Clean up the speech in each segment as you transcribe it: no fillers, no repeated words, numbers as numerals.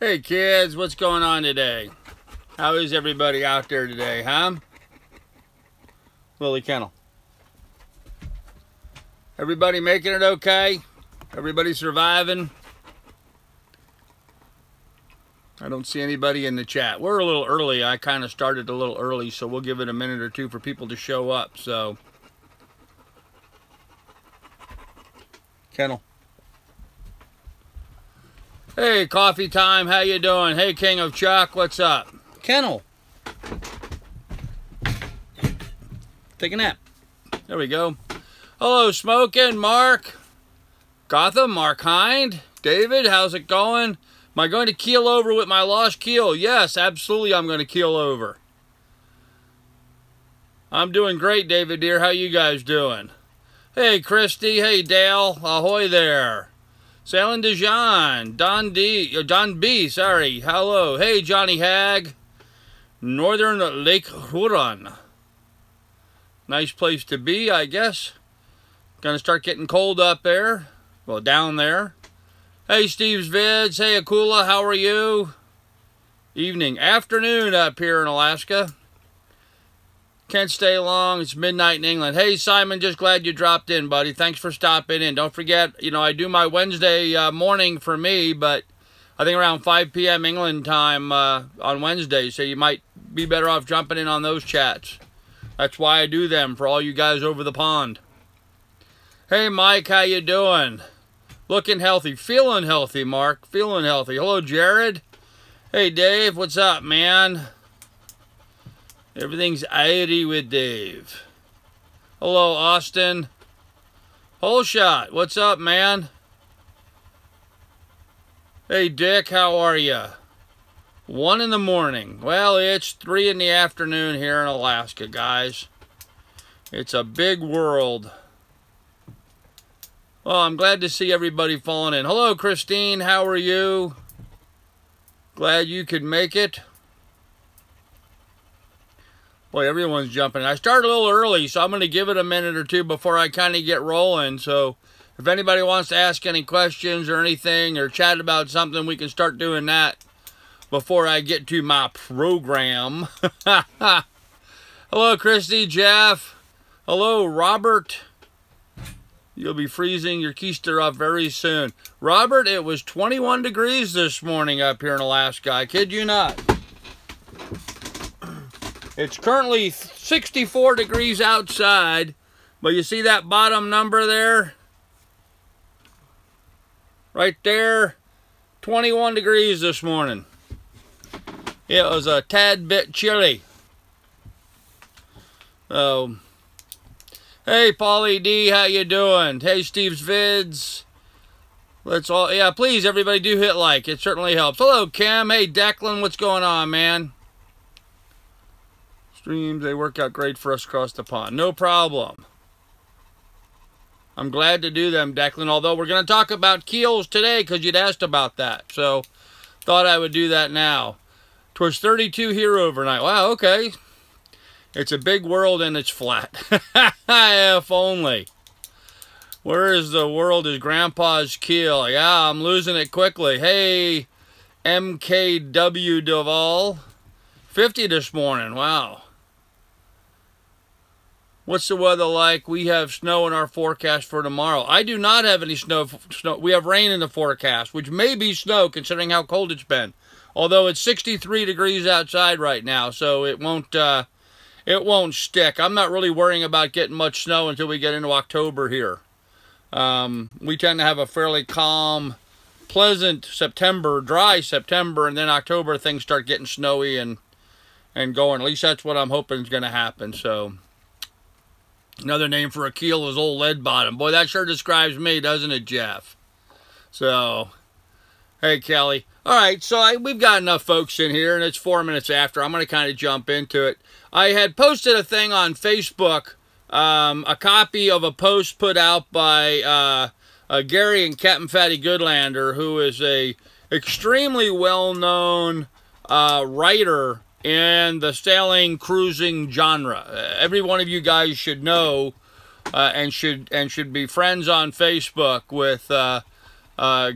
Hey kids, what's going on today? How is everybody out there today, huh? Lily Kennel. Everybody making it okay? Everybody surviving? I don't see anybody in the chat. We're a little early. I kind of started a little early, so we'll give it a minute or two for people to show up. So, Kennel. Hey, coffee time. How you doing? Hey, King of Chuck. What's up? Kennel. Take a nap. There we go. Hello, Smokin', Mark. Gotham, Mark Hind. David, how's it going? Am I going to keel over with my lost keel? Yes, absolutely I'm going to keel over. I'm doing great, David dear. How you guys doing? Hey, Christy. Hey, Dale. Ahoy there. Sailing to John. Don B, sorry. Hello. Hey, Johnny Hag. Northern Lake Huron. Nice place to be, I guess. Gonna start getting cold up there. Well, down there. Hey, Steve's Vids. Hey, Akula, how are you? Evening. Afternoon up here in Alaska. Can't stay long. It's midnight in England. Hey, Simon, just glad you dropped in, buddy. Thanks for stopping in. Don't forget, you know, I do my Wednesday morning for me, but I think around 5 p.m. England time on Wednesday, so you might be better off jumping in on those chats. That's why I do them, for all you guys over the pond. Hey, Mike, how you doing? Looking healthy. Feeling healthy, Mark. Feeling healthy. Hello, Jared. Hey, Dave. What's up, man? Everything's airy with Dave. Hello, Austin. Whole shot. What's up, man? Hey, Dick. How are you? 1 in the morning. Well, it's 3 in the afternoon here in Alaska, guys. It's a big world. Well, I'm glad to see everybody falling in. Hello, Christine. How are you? Glad you could make it. Boy, everyone's jumping. I started a little early, so I'm going to give it a minute or two before I kind of get rolling. So if anybody wants to ask any questions or anything or chat about something, we can start doing that before I get to my program. Hello, Christy, Jeff. Hello, Robert. You'll be freezing your keister off very soon. Robert, it was 21 degrees this morning up here in Alaska. I kid you not. It's currently 64 degrees outside, but you see that bottom number there? Right there, 21 degrees this morning. It was a tad bit chilly. So, hey, Paulie D, how you doing? Hey, Steve's Vids. Let's all, yeah, please, everybody do hit like. It certainly helps. Hello, Kim. Hey, Declan, what's going on, man? Streams, they work out great for us across the pond. No problem. I'm glad to do them, Declan, although we're going to talk about keels today because you'd asked about that. So, thought I would do that now. 'Twas 32 here overnight. Wow, okay. It's a big world and it's flat. If only. Where is the world is Grandpa's keel? Yeah, I'm losing it quickly. Hey, MKW Duval. 50 this morning. Wow. What's the weather like? We have snow in our forecast for tomorrow. I do not have any snow. We have rain in the forecast, which may be snow considering how cold it's been. Although it's 63 degrees outside right now, so it won't stick. I'm not really worrying about getting much snow until we get into October here. We tend to have a fairly calm, pleasant September, dry September, and then October things start getting snowy and going. At least that's what I'm hoping is going to happen. So another name for a keel is old lead bottom. Boy, that sure describes me, doesn't it, Jeff? So, hey, Kelly. All right, so we've got enough folks in here, and it's 4 minutes after. I'm going to kind of jump into it. I had posted a thing on Facebook, a copy of a post put out by Gary and Captain Fatty Goodlander, who is a extremely well-known writer in the sailing cruising genre. Every one of you guys should know and should be friends on Facebook with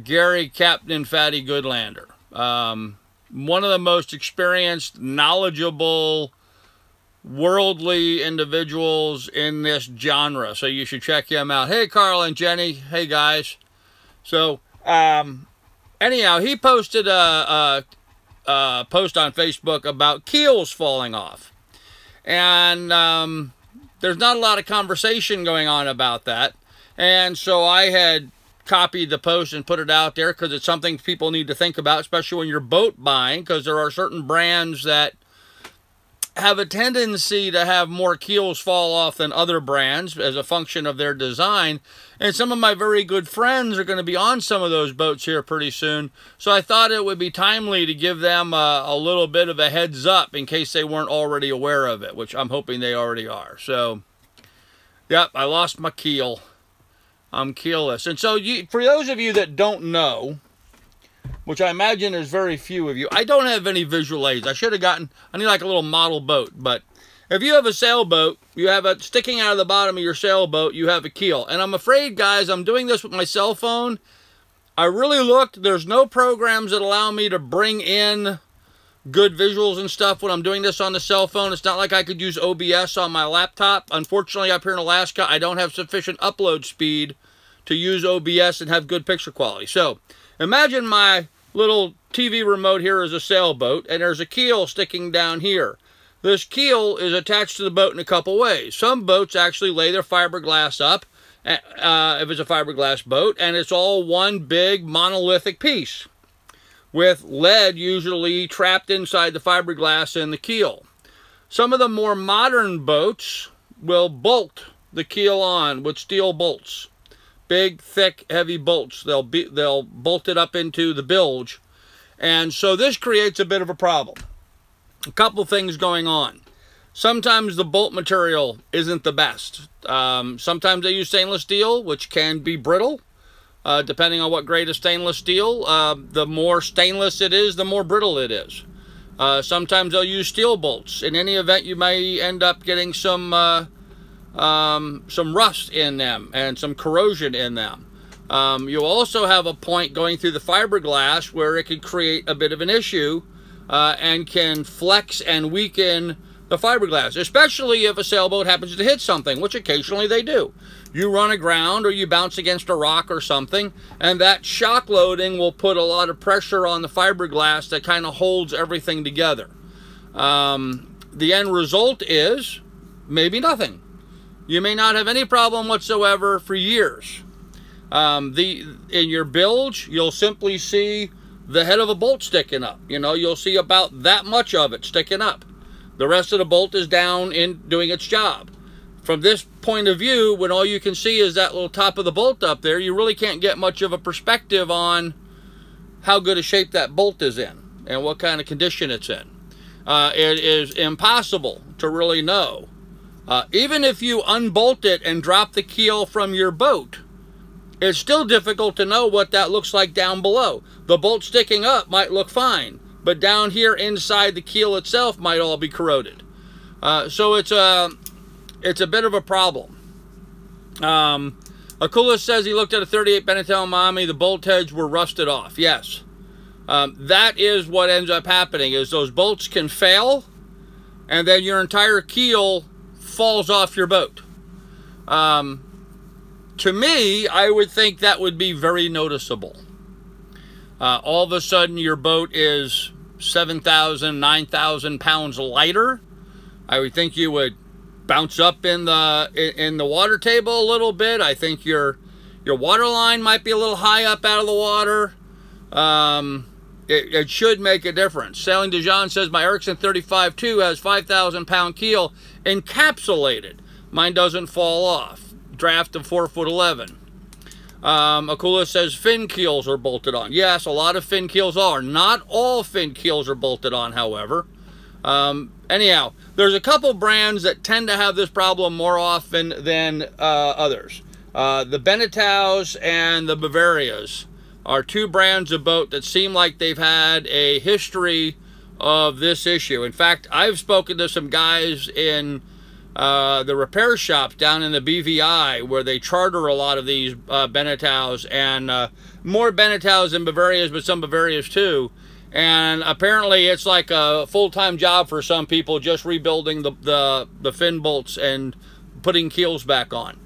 Gary Captain Fatty Goodlander. One of the most experienced, knowledgeable, worldly individuals in this genre. So you should check him out. Hey, Carl and Jenny. Hey, guys. So, anyhow, he posted a post on Facebook about keels falling off. And there's not a lot of conversation going on about that. And so I had copied the post and put it out there because it's something people need to think about, especially when you're boat buying, because there are certain brands that have a tendency to have more keels fall off than other brands as a function of their design. And some of my very good friends are going to be on some of those boats here pretty soon. So I thought it would be timely to give them a little bit of a heads up in case they weren't already aware of it, which I'm hoping they already are. So, yep, I lost my keel. I'm keelless. And so for those of you that don't know, which I imagine there's very few of you, I don't have any visual aids. I need like a little model boat. But if you have a sailboat, you have it sticking out of the bottom of your sailboat, you have a keel. And I'm afraid, guys, I'm doing this with my cell phone. I really looked. There's no programs that allow me to bring in good visuals and stuff when I'm doing this on the cell phone. It's not like I could use OBS on my laptop. Unfortunately, up here in Alaska, I don't have sufficient upload speed to use OBS and have good picture quality. So, imagine my little TV remote here is a sailboat, and there's a keel sticking down here. This keel is attached to the boat in a couple ways. Some boats actually lay their fiberglass up, if it's a fiberglass boat, and it's all one big monolithic piece, with lead usually trapped inside the fiberglass in the keel. Some of the more modern boats will bolt the keel on with steel bolts. Big, thick, heavy bolts. They'll bolt it up into the bilge. And so this creates a bit of a problem. A couple things going on. Sometimes the bolt material isn't the best. Sometimes they use stainless steel, which can be brittle. Depending on what grade of stainless steel, the more stainless it is, the more brittle it is. Sometimes they'll use steel bolts. In any event, you may end up getting some rust in them and some corrosion in them. You'll also have a point going through the fiberglass where it could create a bit of an issue and can flex and weaken the fiberglass, especially if a sailboat happens to hit something, which occasionally they do. You run aground or you bounce against a rock or something, and that shock loading will put a lot of pressure on the fiberglass that kind of holds everything together. The end result is maybe nothing. You may not have any problem whatsoever for years. In your bilge, you'll simply see the head of a bolt sticking up. You know, you'll see about that much of it sticking up. The rest of the bolt is down in doing its job. From this point of view, when all you can see is that little top of the bolt up there, you really can't get much of a perspective on how good a shape that bolt is in and what kind of condition it's in. It is impossible to really know. Even if you unbolt it and drop the keel from your boat, it's still difficult to know what that looks like down below. The bolt sticking up might look fine, but down here inside the keel itself might all be corroded. So it's a bit of a problem. Akula says he looked at a 38 Benetel Mahi-Mahi, the bolt heads were rusted off. Yes. That is what ends up happening, is those bolts can fail, and then your entire keel falls off your boat. To me, I would think that would be very noticeable. All of a sudden, your boat is 7,000, 9,000 pounds lighter. I would think you would bounce up in the water table a little bit. I think your water line might be a little high up out of the water. It should make a difference. Sailing Dijon says, my Erickson 35-2 has 5,000 pound keel encapsulated. Mine doesn't fall off. Draft of 4'11". Akula says fin keels are bolted on. Yes, a lot of fin keels are. Not all fin keels are bolted on, however. Anyhow, there's a couple brands that tend to have this problem more often than others. The Benetaus and the Bavarias are two brands of boat that seem like they've had a history of this issue. In fact, I've spoken to some guys in the repair shops down in the BVI where they charter a lot of these Benetaus, and more Benetaus than Bavarias, but some Bavarias too. And apparently it's like a full-time job for some people, just rebuilding the fin bolts and putting keels back on.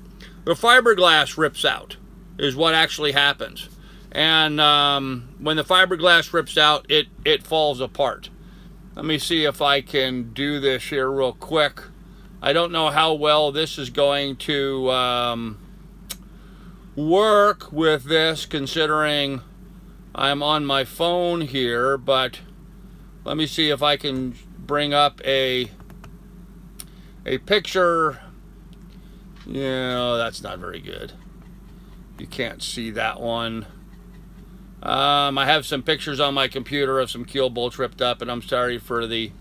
The fiberglass rips out is what actually happens. And when the fiberglass rips out, it falls apart. Let me see if I can do this here real quick. I don't know how well this is going to work with this, considering I'm on my phone here, but let me see if I can bring up a picture. Yeah, that's not very good. You can't see that one. I have some pictures on my computer of some keel bolts ripped up, and I'm sorry for the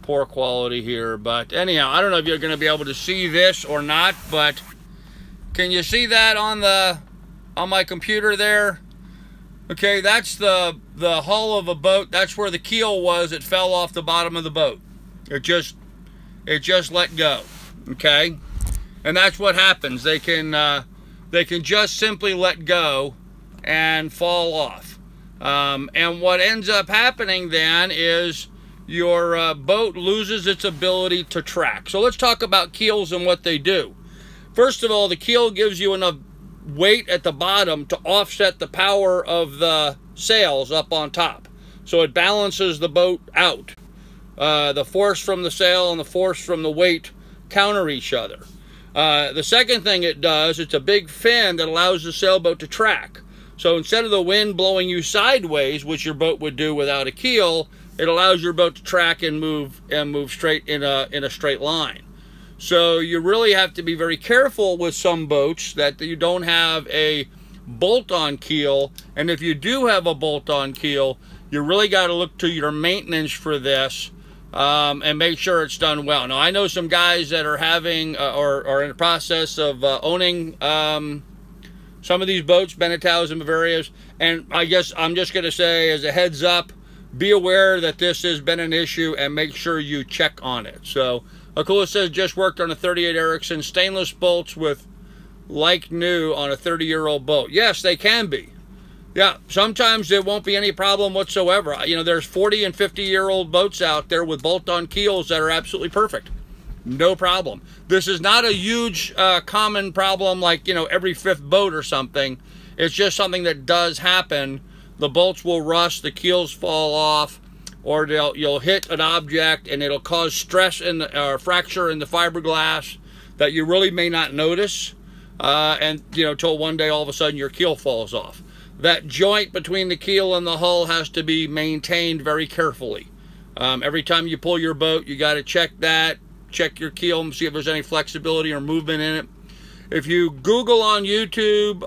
poor quality here. But anyhow, I don't know if you're going to be able to see this or not, but can you see that on my computer there? Okay, that's the hull of a boat. That's where the keel was. It fell off the bottom of the boat. It just let go. Okay, and that's what happens. They can just simply let go and fall off. And what ends up happening then is your boat loses its ability to track. So let's talk about keels and what they do. First of all, the keel gives you enough weight at the bottom to offset the power of the sails up on top. So it balances the boat out. The force from the sail and the force from the weight counter each other. The second thing it does, it's a big fin that allows the sailboat to track. So instead of the wind blowing you sideways, which your boat would do without a keel, it allows your boat to track and move straight in a straight line. So you really have to be very careful with some boats that you don't have a bolt-on keel. And if you do have a bolt-on keel, you really got to look to your maintenance for this and make sure it's done well. Now, I know some guys that are having or in the process of owning some of these boats, Benetaus and Bavarias, and I guess I'm just going to say as a heads up, be aware that this has been an issue and make sure you check on it. So Akula says just worked on a 38 Erickson stainless bolts with like new on a 30-year-old boat. Yes, they can be. Yeah, sometimes there won't be any problem whatsoever. You know, there's 40 and 50-year-old boats out there with bolt-on keels that are absolutely perfect. No problem. This is not a huge common problem like, you know, every fifth boat or something. It's just something that does happen. The bolts will rust, the keels fall off, or you'll hit an object and it'll cause stress or fracture in the fiberglass that you really may not notice, and you know, till one day all of a sudden your keel falls off. That joint between the keel and the hull has to be maintained very carefully. Every time you pull your boat, you got to check that, check your keel and see if there's any flexibility or movement in it. If you Google on YouTube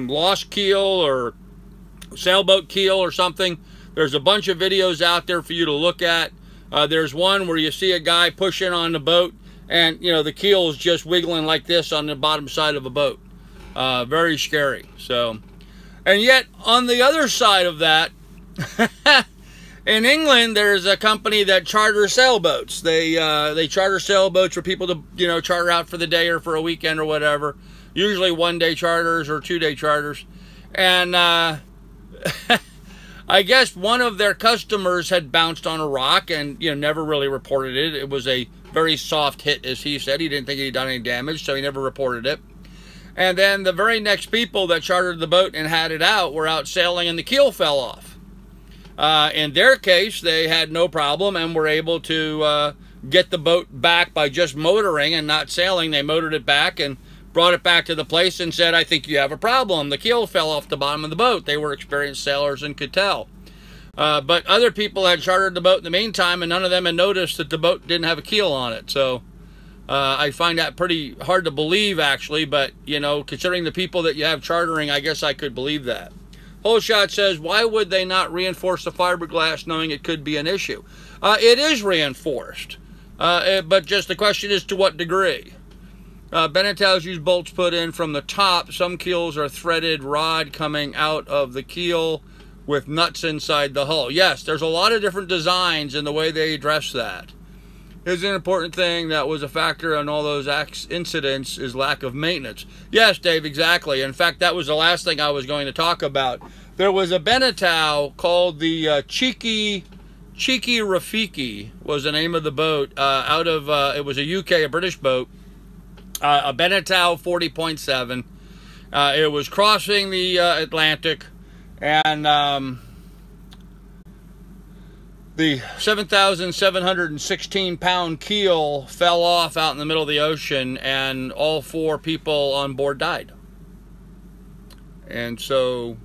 lost keel or sailboat keel or something, there's a bunch of videos out there for you to look at. There's one where you see a guy pushing on the boat and, you know, the keel is just wiggling like this on the bottom side of a boat. Very scary. So, and yet on the other side of that, in England, there's a company that charters sailboats. They charter sailboats for people to, you know, charter out for the day or for a weekend or whatever. Usually one-day charters or two-day charters. And I guess one of their customers had bounced on a rock and, you know, never really reported it. It was a very soft hit, as he said. He didn't think he'd done any damage, so he never reported it. And then the very next people that chartered the boat and had it out were out sailing and the keel fell off. In their case, they had no problem and were able to get the boat back by just motoring and not sailing. They motored it back and brought it back to the place and said, I think you have a problem. The keel fell off the bottom of the boat. They were experienced sailors and could tell. But other people had chartered the boat in the meantime, and none of them had noticed that the boat didn't have a keel on it. So I find that pretty hard to believe, actually. But, you know, considering the people that you have chartering, I guess I could believe that. Holeshot says, why would they not reinforce the fiberglass knowing it could be an issue? It is reinforced. But just the question is to what degree. Benetaus use bolts put in from the top. Some keels are threaded rod coming out of the keel with nuts inside the hull. Yes, there's a lot of different designs in the way they address that. Here's an important thing that was a factor in all those incidents is lack of maintenance. Yes, Dave, exactly. In fact, that was the last thing I was going to talk about. There was a Beneteau called the Cheeky Rafiki was the name of the boat, out of, it was a UK, a British boat, a Beneteau 40.7. It was crossing the Atlantic, and the 7,716 pound keel fell off out in the middle of the ocean, and all 4 people on board died. And so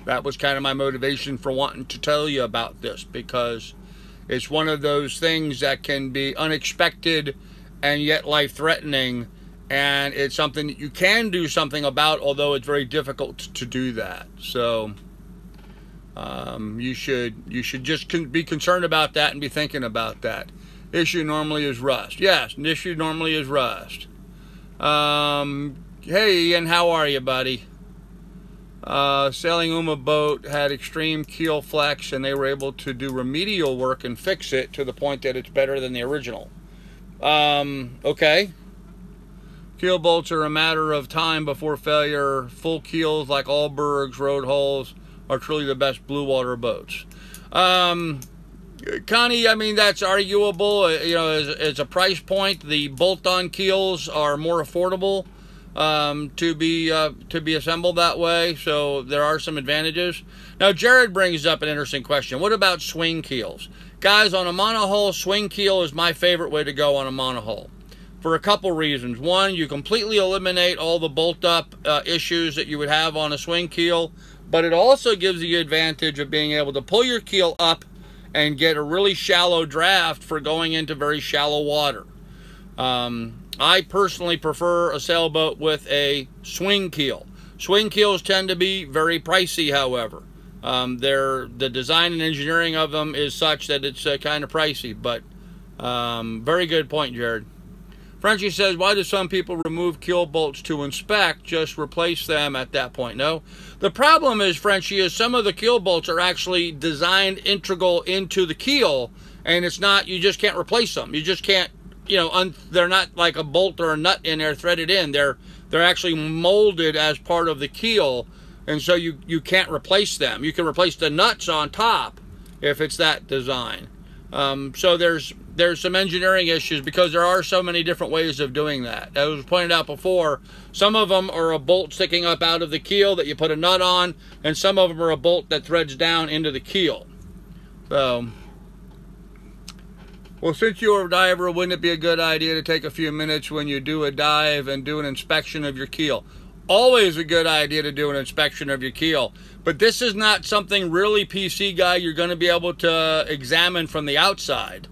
that was kind of my motivation for wanting to tell you about this, because it's one of those things that can be unexpected and yet life-threatening, and it's something that you can do something about, although it's very difficult to do that. So you should just be concerned about that and be thinking about that. Issue normally is rust. Yes, an issue normally is rust. Hey Ian, how are you, buddy? Sailing Uma boat had extreme keel flex, and they were able to do remedial work and fix it to the point that it's better than the original. Okay. Keel bolts are a matter of time before failure. Full keels like Allbergs, Road Hulls are truly the best blue water boats. Connie, I mean, that's arguable. You know, as a price point, the bolt-on keels are more affordable to be assembled that way, so there are some advantages. Now, Jared brings up an interesting question. What about swing keels? Guys, on a monohull, swing keel is my favorite way to go on a monohull, for a couple reasons. One, you completely eliminate all the bolt-up issues that you would have on a swing keel, but it also gives you the advantage of being able to pull your keel up and get a really shallow draft for going into very shallow water. I personally prefer a sailboat with a swing keel. Swing keels tend to be very pricey, however. The design and engineering of them is such that it's kind of pricey, but very good point, Jared. Frenchie says, why do some people remove keel bolts to inspect? Just replace them at that point. No. The problem is, Frenchie, is some of the keel bolts are actually designed integral into the keel, and it's not, you just can't replace them. You just can't, you know, they're not like a bolt or a nut in there threaded in. They're actually molded as part of the keel, and so you can't replace them. You can replace the nuts on top if it's that design. So there's some engineering issues because there are so many different ways of doing that. As was pointed out before, some of them are a bolt sticking up out of the keel that you put a nut on, and some of them are a bolt that threads down into the keel. So, well, since you're a diver, wouldn't it be a good idea to take a few minutes when you do a dive and do an inspection of your keel? Always a good idea to do an inspection of your keel. But this is not something really, PC guy, you're going to be able to examine from the outside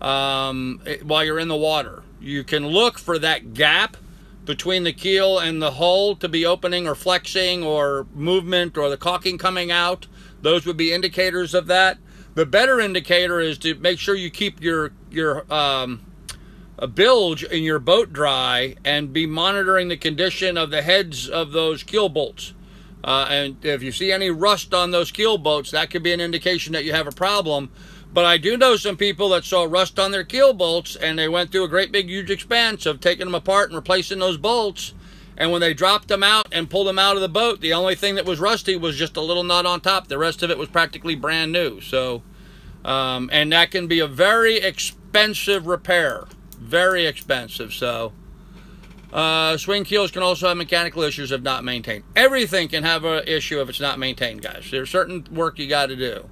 while you're in the water. You can look for that gap between the keel and the hull to be opening or flexing or movement or the caulking coming out. Those would be indicators of that. The better indicator is to make sure you keep your bilge in your boat dry and be monitoring the condition of the heads of those keel bolts. And if you see any rust on those keel bolts, that could be an indication that you have a problem. But I do know some people that saw rust on their keel bolts, and they went through a great big huge expense of taking them apart and replacing those bolts. And when they dropped them out and pulled them out of the boat, the only thing that was rusty was just a little nut on top. The rest of it was practically brand new. So, and that can be a very expensive repair. Very expensive. So, swing keels can also have mechanical issues if not maintained. Everything can have an issue if it's not maintained, guys. There's certain work you got to do.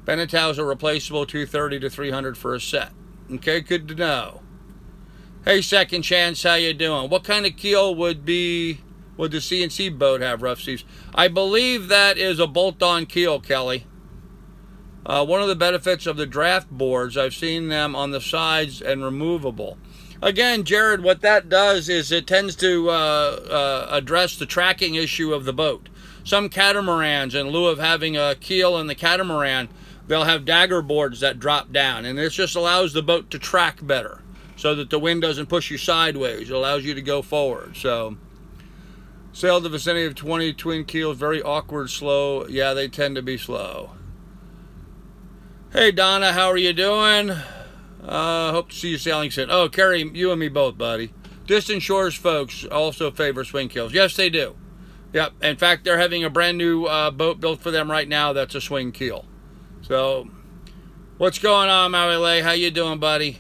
Beneteaus are replaceable, $230 to $300 for a set. Okay, good to know. Hey, Second Chance, how you doing? What kind of keel would the CNC boat have, Rough Seas? I believe that is a bolt-on keel, Kelly. One of the benefits of the draft boards, I've seen them on the sides and removable. Again, Jared, what that does is it tends to address the tracking issue of the boat. Some catamarans, in lieu of having a keel in the catamaran, they'll have dagger boards that drop down, and this just allows the boat to track better so that the wind doesn't push you sideways. It allows you to go forward. So, sailed the vicinity of 20 twin keels, very awkward, slow. Yeah, they tend to be slow. Hey, Donna, how are you doing? Hope to see you sailing soon. Oh, Kerry, you and me both, buddy. Distant shores folks also favor swing keels. Yes, they do. Yep. In fact, they're having a brand new boat built for them right now that's a swing keel. So, what's going on, Maui-Lei? How you doing, buddy?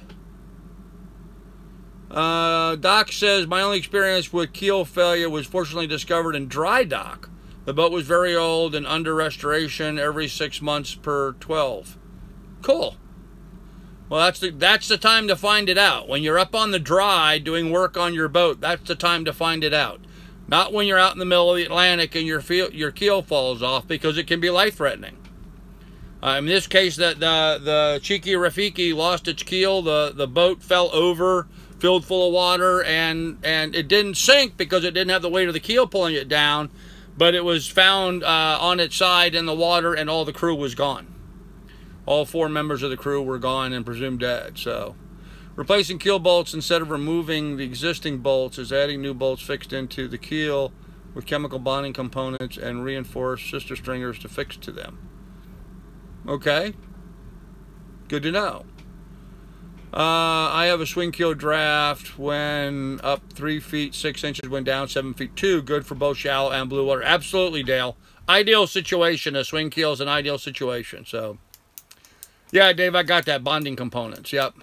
Doc says, my only experience with keel failure was fortunately discovered in dry dock. The boat was very old and under restoration every 6 months per 12. Cool. Well, that's the time to find it out. When you're up on the dry doing work on your boat, that's the time to find it out. Not when you're out in the middle of the Atlantic and your keel falls off, because it can be life-threatening. In this case, the Cheeky Rafiki lost its keel. The boat fell over, filled full of water, and it didn't sink because it didn't have the weight of the keel pulling it down, but it was found on its side in the water, and all the crew was gone. All 4 members of the crew were gone and presumed dead. So, replacing keel bolts instead of removing the existing bolts is adding new bolts fixed into the keel with chemical bonding components and reinforced sister stringers to fix to them. Okay, good to know. I have a swing keel draft when up 3 feet 6 inches, when down 7 feet 2. Good for both shallow and blue water. Absolutely, Dale. Ideal situation. A swing keel is an ideal situation. So, yeah, Dave, I got that. Bonding components. Yep.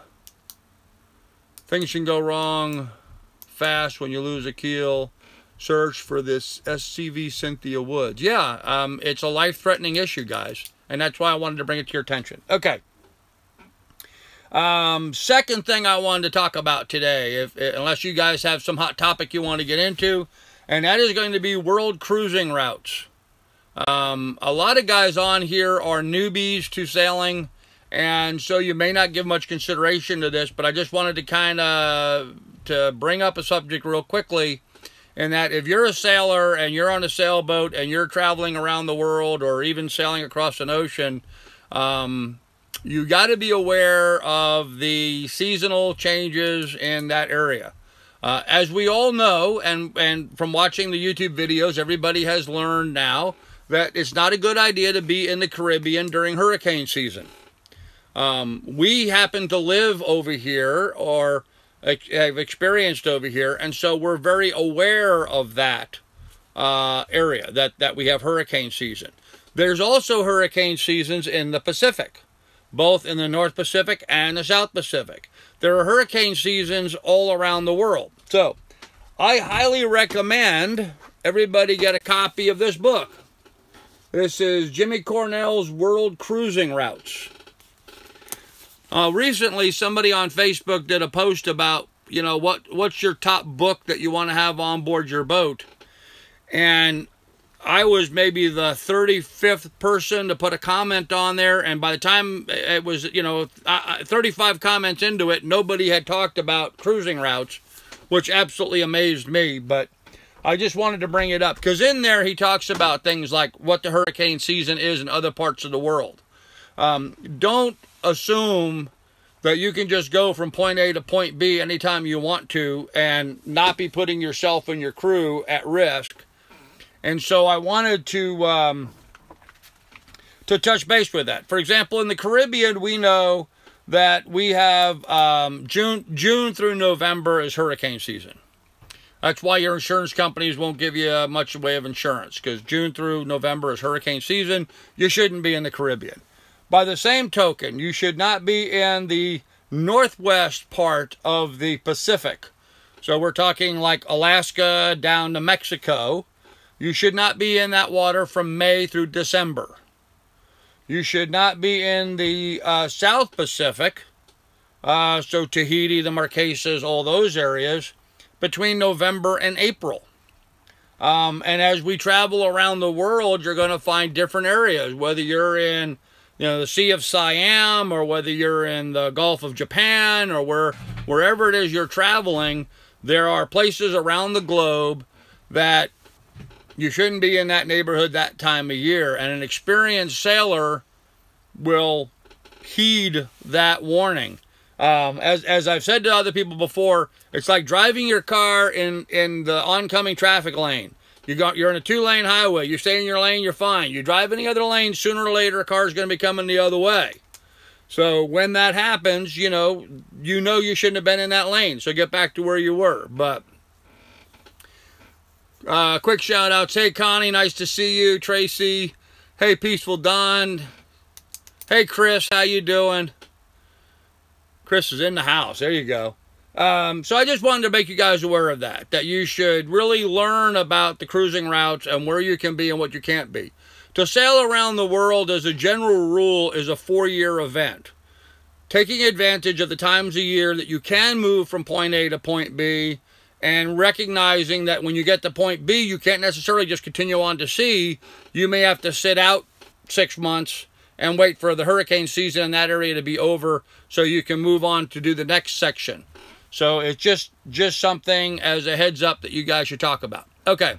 Things can go wrong fast when you lose a keel. Search for this SCV Cynthia Woods. Yeah, it's a life-threatening issue, guys. And that's why I wanted to bring it to your attention. Okay. Second thing I wanted to talk about today, unless you guys have some hot topic you want to get into, and that is going to be world cruising routes. A lot of guys on here are newbies to sailing, and so you may not give much consideration to this, but I just wanted to kind of bring up a subject real quickly, in that if you're a sailor and you're on a sailboat and you're traveling around the world or even sailing across an ocean, you got to be aware of the seasonal changes in that area. As we all know, and from watching the YouTube videos, everybody has learned now that it's not a good idea to be in the Caribbean during hurricane season. We happen to live over here, or have experienced over here, and so we're very aware of that area, that we have hurricane season. There's also hurricane seasons in the Pacific, both in the North Pacific and the South Pacific. There are hurricane seasons all around the world. So, I highly recommend everybody get a copy of this book. This is Jimmy Cornell's World Cruising Routes. Recently, somebody on Facebook did a post about, you know, what's your top book that you want to have on board your boat. And I was maybe the 35th person to put a comment on there, and by the time it was, 35 comments into it, nobody had talked about cruising routes, which absolutely amazed me. But I just wanted to bring it up, because in there he talks about things like what the hurricane season is in other parts of the world. Don't assume that you can just go from point A to point B anytime you want to and not be putting yourself and your crew at risk. And so I wanted to touch base with that. For example, in the Caribbean, we know that we have June through November is hurricane season. That's why your insurance companies won't give you much in the way of insurance, because June through November is hurricane season. You shouldn't be in the Caribbean. By the same token, you should not be in the northwest part of the Pacific. So we're talking like Alaska down to Mexico. You should not be in that water from May through December. You should not be in the South Pacific, so Tahiti, the Marquesas, all those areas, between November and April. And as we travel around the world, you're going to find different areas, whether you're in the Sea of Siam, or whether you're in the Gulf of Japan, or wherever it is you're traveling, there are places around the globe that you shouldn't be in that neighborhood that time of year. And an experienced sailor will heed that warning. As I've said to other people before, it's like driving your car in the oncoming traffic lane. You're in a 2-lane highway. You stay in your lane, you're fine. You drive in the other lane, sooner or later a car's going to be coming the other way. So when that happens, you know you shouldn't have been in that lane. So get back to where you were. But Quick shout outs. Hey, Connie, nice to see you. Tracy. Hey, Peaceful Don. Hey, Chris, how you doing? Chris is in the house. There you go. So I just wanted to make you guys aware of that you should really learn about the cruising routes and where you can be and what you can't be. To sail around the world, as a general rule, is a 4-year event. Taking advantage of the times of year that you can move from point A to point B, and recognizing that when you get to point B, you can't necessarily just continue on to C. You may have to sit out 6 months and wait for the hurricane season in that area to be over so you can move on to do the next section. So it's just something as a heads up that you guys should talk about. Okay.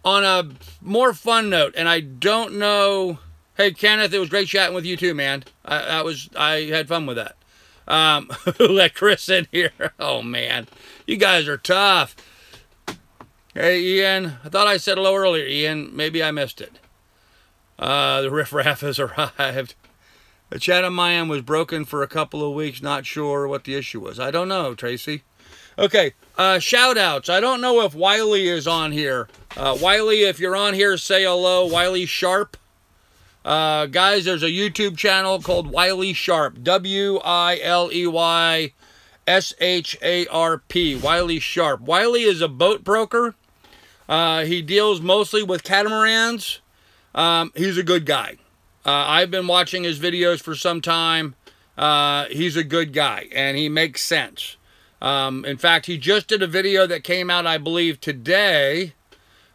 On a more fun note, and I don't know... Hey, Kenneth, it was great chatting with you too, man. I had fun with that. Let Chris in here. Oh, man. You guys are tough. Hey, Ian. I thought I said hello earlier, Ian. Maybe I missed it. The riffraff has arrived. The chat on my end was broken for a couple of weeks. Not sure what the issue was. I don't know, Tracy. Okay, shout-outs. I don't know if Wiley is on here. Wiley, if you're on here, say hello. Wiley Sharp. Guys, there's a YouTube channel called Wiley Sharp. W-I-L-E-Y-S-H-A-R-P. Wiley Sharp. Wiley is a boat broker. He deals mostly with catamarans. He's a good guy. I've been watching his videos for some time. He's a good guy, and he makes sense. In fact, he just did a video that came out, I believe, today.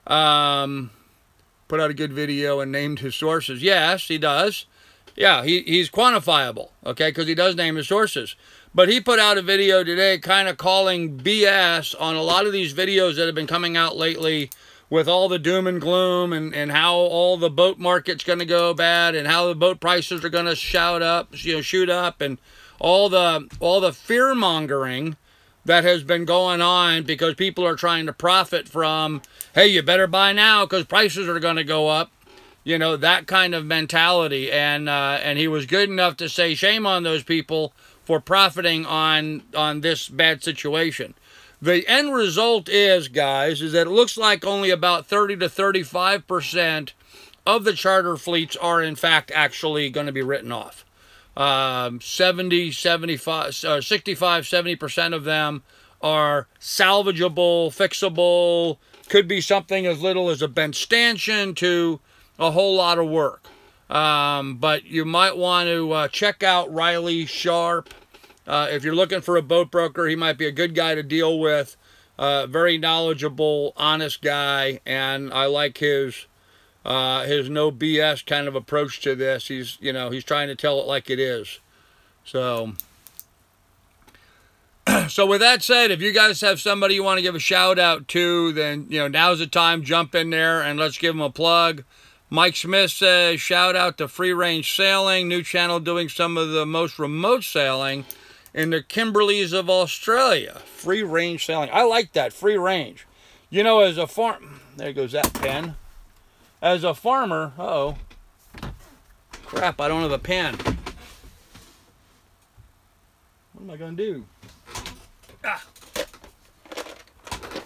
Put out a good video and named his sources. Yes, he does. Yeah, he's quantifiable, okay, because he does name his sources. But he put out a video today kind of calling BS on a lot of these videos that have been coming out lately with all the doom and gloom and how all the boat market's going to go bad and how the boat prices are going to shoot up, and all the fear-mongering that has been going on because people are trying to profit from, hey, you better buy now because prices are going to go up. You know, that kind of mentality. And he was good enough to say shame on those people for profiting on this bad situation. The end result is, guys, is that it looks like only about 30 to 35% of the charter fleets are, in fact, actually going to be written off. 65-70% of them are salvageable, fixable, could be something as little as a bent stanchion to a whole lot of work. But you might want to check out Riley Sharp. If you're looking for a boat broker, he might be a good guy to deal with. Very knowledgeable, honest guy, and I like his no BS kind of approach to this. He's trying to tell it like it is. So with that said, if you guys have somebody you want to give a shout out to, then now's the time. Jump in there and let's give them a plug. Mike Smith says shout out to Free Range Sailing, new channel doing some of the most remote sailing in the Kimberleys of Australia. Free Range Sailing. I like that, free range. As a there goes that pen. As a farmer, uh-oh, crap, I don't have a pen. What am I going to do?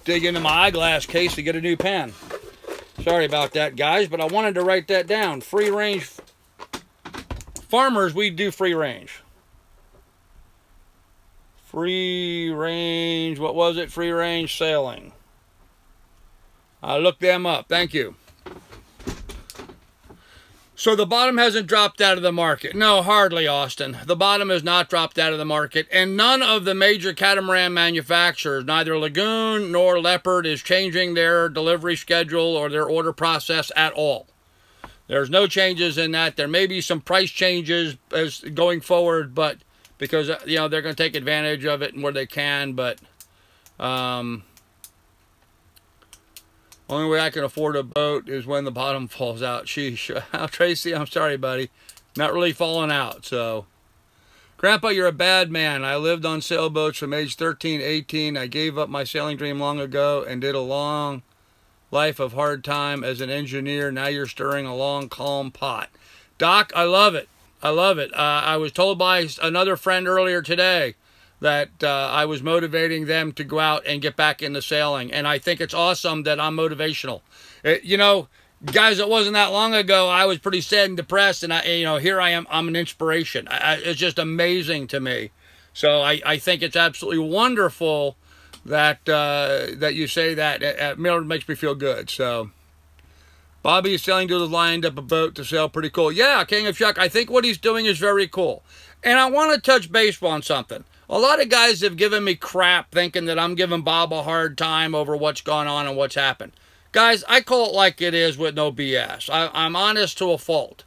Dig into my eyeglass case to get a new pen. Sorry about that, guys, but I wanted to write that down. Free range. Farmers, we do free range. Free range, what was it? Free range sailing. I looked them up. Thank you. So the bottom hasn't dropped out of the market. No, hardly, Austin. The bottom has not dropped out of the market. And none of the major catamaran manufacturers, neither Lagoon nor Leopard, is changing their delivery schedule or their order process at all. There's no changes in that. There may be some price changes as going forward, but because they're going to take advantage of it and where they can, but only way I can afford a boat is when the bottom falls out. Sheesh. Tracy, I'm sorry, buddy. Not really falling out, so. Grandpa, you're a bad man. I lived on sailboats from age 13, 18. I gave up my sailing dream long ago and did a long life of hard time as an engineer. Now you're stirring a long, calm pot. Doc, I love it. I love it. I was told by another friend earlier today that I was motivating them to go out and get back into sailing. And I think it's awesome that I'm motivational. You know, guys, it wasn't that long ago, I was pretty sad and depressed, and here I am, I'm an inspiration. It's just amazing to me. So I think it's absolutely wonderful that that you say that. It makes me feel good. So Bobby is sailing to the lined up a boat to sail. Pretty cool. Yeah, King of Chuck, I think what he's doing is very cool. And I want to touch base on something. A lot of guys have given me crap thinking that I'm giving Bob a hard time over what's gone on and what's happened. Guys, I call it like it is with no BS. I'm honest to a fault.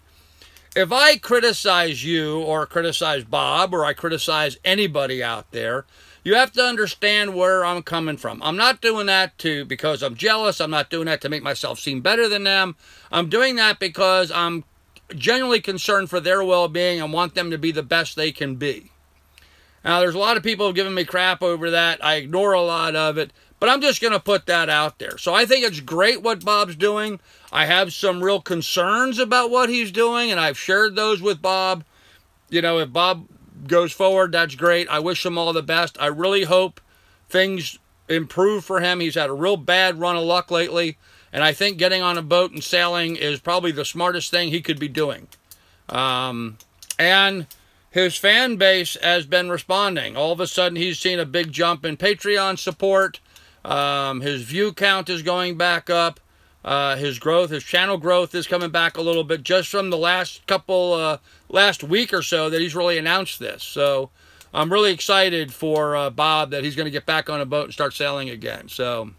If I criticize you or criticize Bob or I criticize anybody out there, you have to understand where I'm coming from. I'm not doing that because I'm jealous. I'm not doing that to make myself seem better than them. I'm doing that because I'm genuinely concerned for their well-being and want them to be the best they can be. Now, there's a lot of people who have given me crap over that. I ignore a lot of it, but I'm just going to put that out there. So I think it's great what Bob's doing. I have some real concerns about what he's doing, and I've shared those with Bob. You know, if Bob goes forward, that's great. I wish him all the best. I really hope things improve for him. He's had a real bad run of luck lately, and I think getting on a boat and sailing is probably the smartest thing he could be doing. And his fan base has been responding. All of a sudden, he's seen a big jump in Patreon support. His view count is going back up. His channel growth is coming back a little bit just from the last week or so that he's really announced this. So I'm really excited for Bob that he's going to get back on a boat and start sailing again. So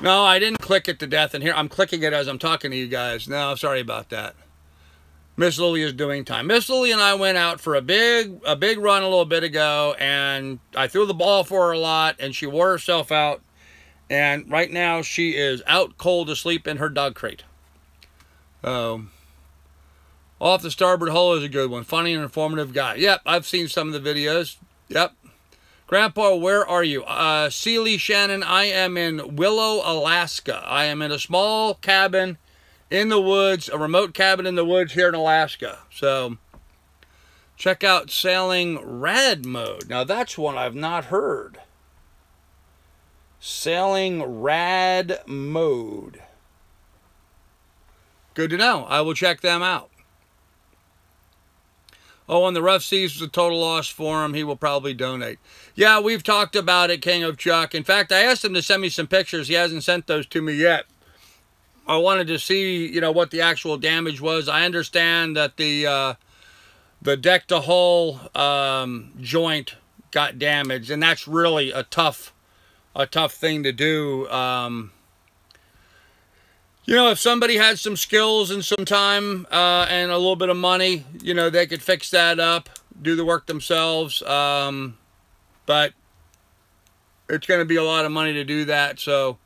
no, I didn't click it to death in here. I'm clicking it as I'm talking to you guys. No, sorry about that. Miss Lily is doing time. Miss Lily and I went out for a big run a little bit ago, and I threw the ball for her a lot, and she wore herself out. And right now, she is out cold asleep in her dog crate. Off the starboard hull is a good one. Funny and informative guy. Yep, I've seen some of the videos. Yep. Grandpa, where are you? Sealy Shannon, I am in Willow, Alaska. I am in a small cabin in the woods, a remote cabin in the woods here in Alaska. So, check out Sailing Rad Mode. Now, that's one I've not heard. Sailing Rad Mode. Good to know. I will check them out. Oh, and the rough seas was a total loss for him. He will probably donate. Yeah, we've talked about it, King of Chuck. In fact, I asked him to send me some pictures. He hasn't sent those to me yet. I wanted to see, what the actual damage was. I understand that the deck to hull joint got damaged, and that's really a tough thing to do. If somebody had some skills and some time and a little bit of money, they could fix that up, do the work themselves. But it's going to be a lot of money to do that. So,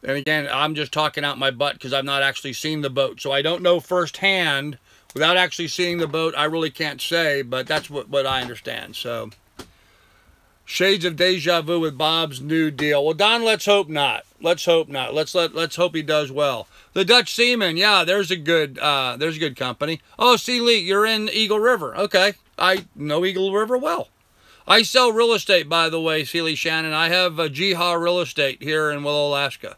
and again, I'm just talking out my butt because I've not actually seen the boat. So I don't know firsthand. Without actually seeing the boat, I really can't say, but that's what I understand. So, shades of deja vu with Bob's new deal. Well, Don, let's hope not. Let's hope not. Let's hope he does well. The Dutch Seaman, yeah, there's a good company. Oh, see, Lee, you're in Eagle River. Okay, I know Eagle River well. I sell real estate, by the way, Sealy Shannon. I have a Jiha Real Estate here in Willow, Alaska.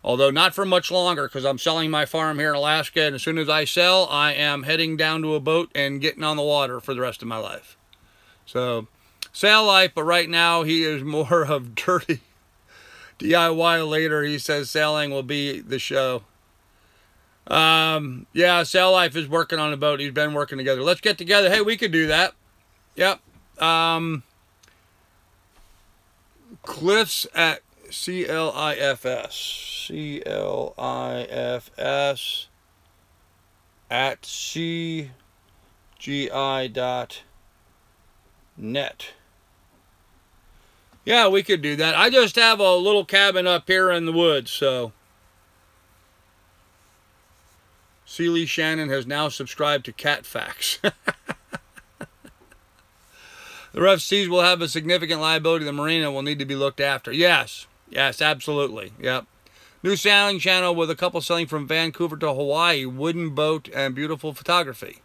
Although not for much longer, because I'm selling my farm here in Alaska, and as soon as I sell, I am heading down to a boat and getting on the water for the rest of my life. So, sail life, but right now he is more of dirty DIY later. He says sailing will be the show. Yeah, Sail Life is working on a boat. He's been working together. Let's get together. Hey, we could do that. Yep. Cliffs at CLIFS. CLIFS at CGI.net. Yeah, we could do that. I just have a little cabin up here in the woods, so. Sealy Shannon has now subscribed to Cat Facts. The rough seas will have a significant liability. The marina will need to be looked after. Yes. Yes, absolutely. Yep. New sailing channel with a couple sailing from Vancouver to Hawaii. Wooden boat and beautiful photography.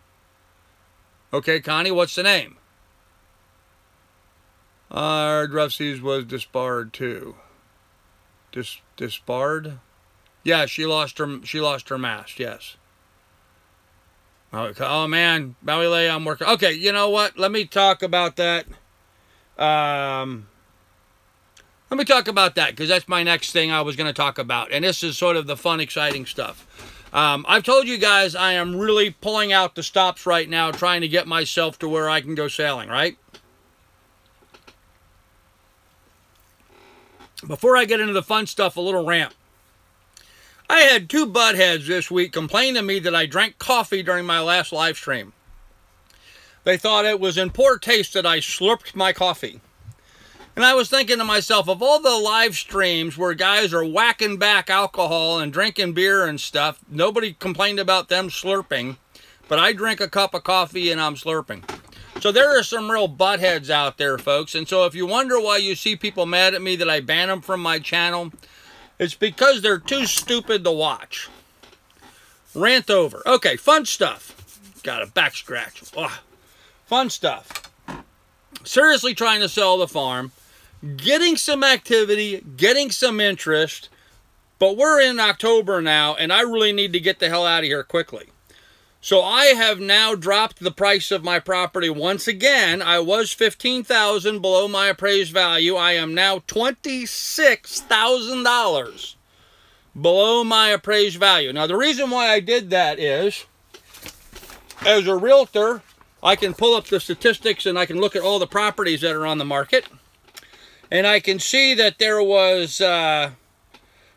Okay, Connie, what's the name? Rough Seas was disbarred too. Disbarred? Yeah, she lost her mast, yes. Oh man, mahi-mahi, I'm working. Okay, you know what? Let me talk about that. Let me talk about that, because that's my next thing I was going to talk about. And this is sort of the fun, exciting stuff. I've told you guys I am really pulling out the stops right now, trying to get myself to where I can go sailing, right? Before I get into the fun stuff, a little rant. I had 2 buttheads this week complain to me that I drank coffee during my last live stream. They thought it was in poor taste that I slurped my coffee. And I was thinking to myself, of all the live streams where guys are whacking back alcohol and drinking beer and stuff, nobody complained about them slurping. But I drink a cup of coffee and I'm slurping. So there are some real buttheads out there, folks. And so if you wonder why you see people mad at me that I ban them from my channel, it's because they're too stupid to watch. Rant over. Okay, fun stuff. Got a back scratch. Ugh. Fun stuff. Seriously trying to sell the farm. Getting some activity. Getting some interest. But we're in October now, and I really need to get the hell out of here quickly. So I have now dropped the price of my property once again. I was $15,000 below my appraised value. I am now $26,000 below my appraised value. Now the reason why I did that is, as a realtor, I can pull up the statistics and I can look at all the properties that are on the market. And I can see that there was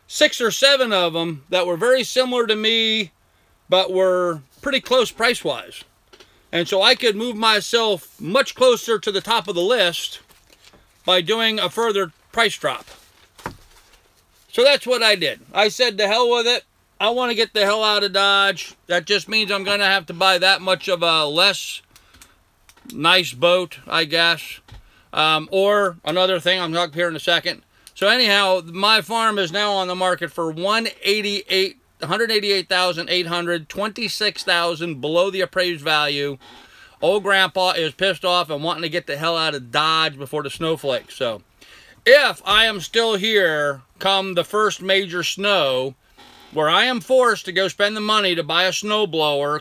6 or 7 of them that were very similar to me, but were pretty close price-wise. And so I could move myself much closer to the top of the list by doing a further price drop. So that's what I did. I said, to hell with it. I want to get the hell out of Dodge. That just means I'm going to have to buy that much of a less nice boat, I guess. Or another thing, I'm talking here in a second. So anyhow, my farm is now on the market for $188,800, $26,000 below the appraised value. Old Grandpa is pissed off and wanting to get the hell out of Dodge before the snowflakes. So, if I am still here come the first major snow, where I am forced to go spend the money to buy a snowblower,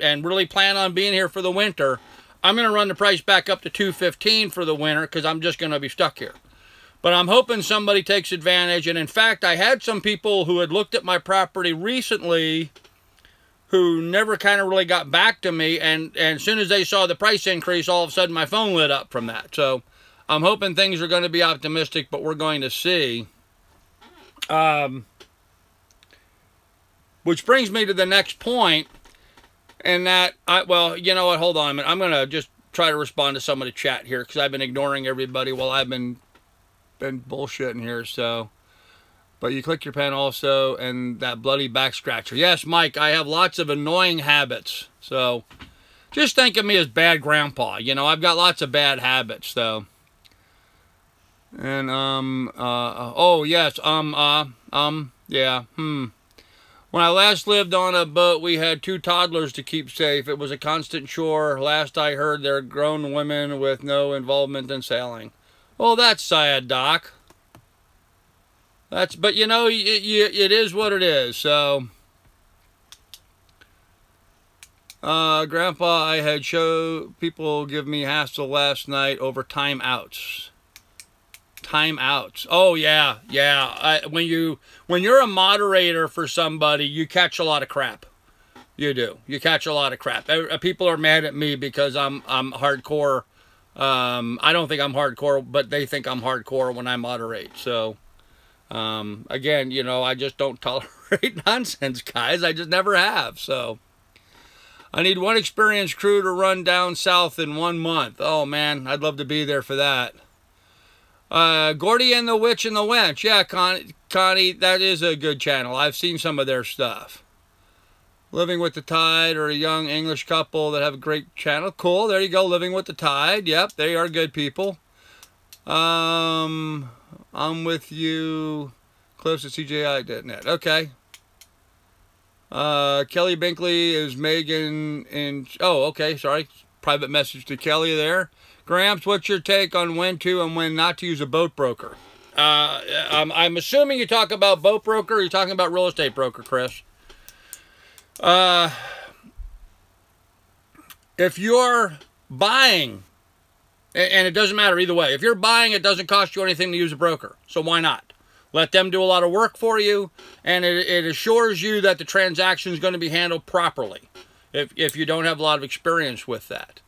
and really plan on being here for the winter, I'm going to run the price back up to $215 for the winter, because I'm just going to be stuck here. But I'm hoping somebody takes advantage. And in fact, I had some people who had looked at my property recently who never kind of really got back to me. And as soon as they saw the price increase, all of a sudden my phone lit up from that. So I'm hoping things are going to be optimistic, but we're going to see. Which brings me to the next point. And that, well, you know what? Hold on a minute. I'm going to just try to respond to some of the chat here, because I've been ignoring everybody while I've been bullshitting here. So, but you click your pen also, and that bloody back scratcher. Yes, Mike, I have lots of annoying habits. So just think of me as bad grandpa. You know, I've got lots of bad habits, though. And oh yes, yeah, When I last lived on a boat, we had 2 toddlers to keep safe. It was a constant chore. Last I heard, they're grown women with no involvement in sailing. Well, that's sad, Doc. But you know, it is what it is. So, Grandpa, I had people give me hassle last night over timeouts. Timeouts. Oh yeah, yeah. When you're a moderator for somebody, you catch a lot of crap. You do. You catch a lot of crap. People are mad at me because I'm hardcore. I don't think I'm hardcore, but they think I'm hardcore when I moderate. So, again, you know, I just don't tolerate nonsense, guys. I just never have. So, I need one experienced crew to run down south in 1 month. Oh, man, I'd love to be there for that. Gordy and the Witch and the Wench. Yeah, Connie, that is a good channel. I've seen some of their stuff. Living with the Tide, or a young English couple that have a great channel. Cool, there you go, Living with the Tide. Yep, they are good people. I'm with you. Cliffs at CJI.net. Okay. Kelly Binkley is Megan in... Oh, okay, sorry. Private message to Kelly there. Gramps, what's your take on when to and when not to use a boat broker? I'm assuming you talk about boat broker, or you're talking about real estate broker, Chris. If you're buying, and it doesn't matter either way, if you're buying, it doesn't cost you anything to use a broker. So why not? Let them do a lot of work for you, and it assures you that the transaction is going to be handled properly if you don't have a lot of experience with that.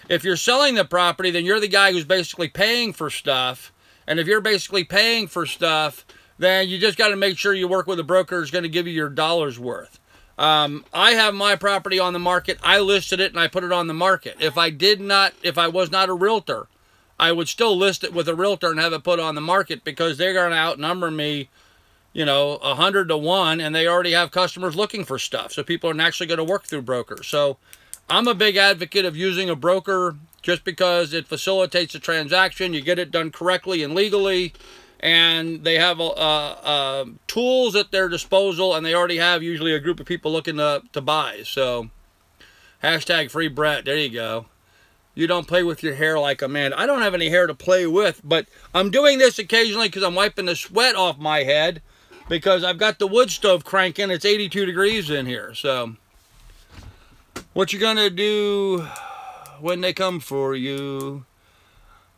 If you're selling the property, then you're the guy who's basically paying for stuff. And if you're basically paying for stuff, then you just got to make sure you work with a broker who's going to give you your dollar's worth. I have my property on the market. I listed it and I put it on the market. If I was not a realtor, I would still list it with a realtor and have it put on the market, because they're going to outnumber me, 100 to 1, and they already have customers looking for stuff. So people are naturally going to work through brokers. So I'm a big advocate of using a broker just because it facilitates the transaction. You get it done correctly and legally, and they have tools at their disposal, and they already have usually a group of people looking to buy. So hashtag free Brett. There you go. You don't play with your hair like a man. I don't have any hair to play with, but I'm doing this occasionally because I'm wiping the sweat off my head because I've got the wood stove cranking. It's 82 degrees in here. So what you gonna do when they come for you?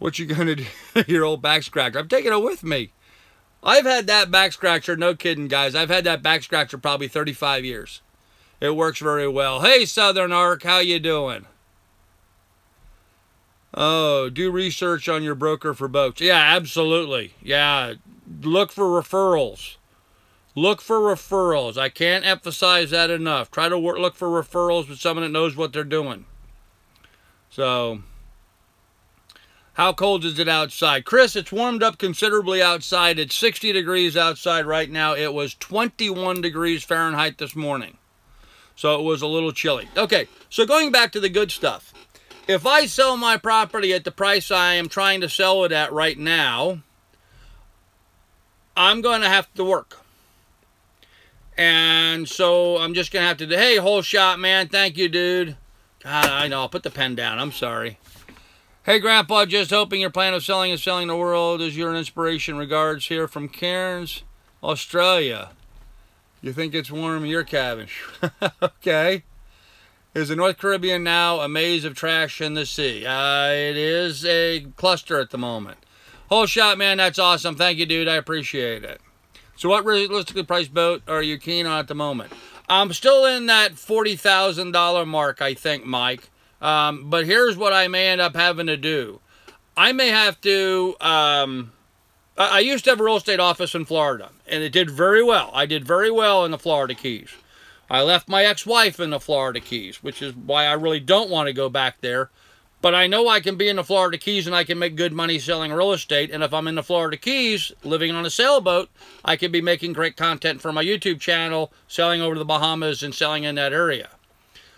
What you gonna do? Your old back scratcher. I'm taking it with me. I've had that back scratcher, no kidding, guys. I've had that back scratcher probably 35 years. It works very well. Hey, Southern Arc, how you doing? Oh, do research on your broker for boats. Yeah, absolutely. Yeah, look for referrals. Look for referrals. I can't emphasize that enough. Try to look for referrals with someone that knows what they're doing. So, how cold is it outside? Chris, it's warmed up considerably outside. It's 60 degrees outside right now. It was 21 degrees Fahrenheit this morning. So it was a little chilly. Okay, so going back to the good stuff. If I sell my property at the price I am trying to sell it at right now, I'm going to have to work. And so I'm just going to have to do, hey, whole shot, man. Thank you, dude. God, I know. I'll put the pen down. I'm sorry. Hey, Grandpa, just hoping your plan of selling and selling the world is your inspiration. Regards here from Cairns, Australia. You think it's warm in your cabin? Okay. Is the North Caribbean now a maze of trash in the sea? It is a cluster at the moment. Whole shot, man. That's awesome. Thank you, dude. I appreciate it. So what realistically priced boat are you keen on at the moment? I'm still in that $40,000 mark, I think, Mike. But here's what I may end up having to do. I may have to... I used to have a real estate office in Florida, and it did very well. I did very well in the Florida Keys. I left my ex-wife in the Florida Keys, which is why I really don't want to go back there. But I know I can be in the Florida Keys and I can make good money selling real estate. And if I'm in the Florida Keys, living on a sailboat, I can be making great content for my YouTube channel, selling over the Bahamas and selling in that area.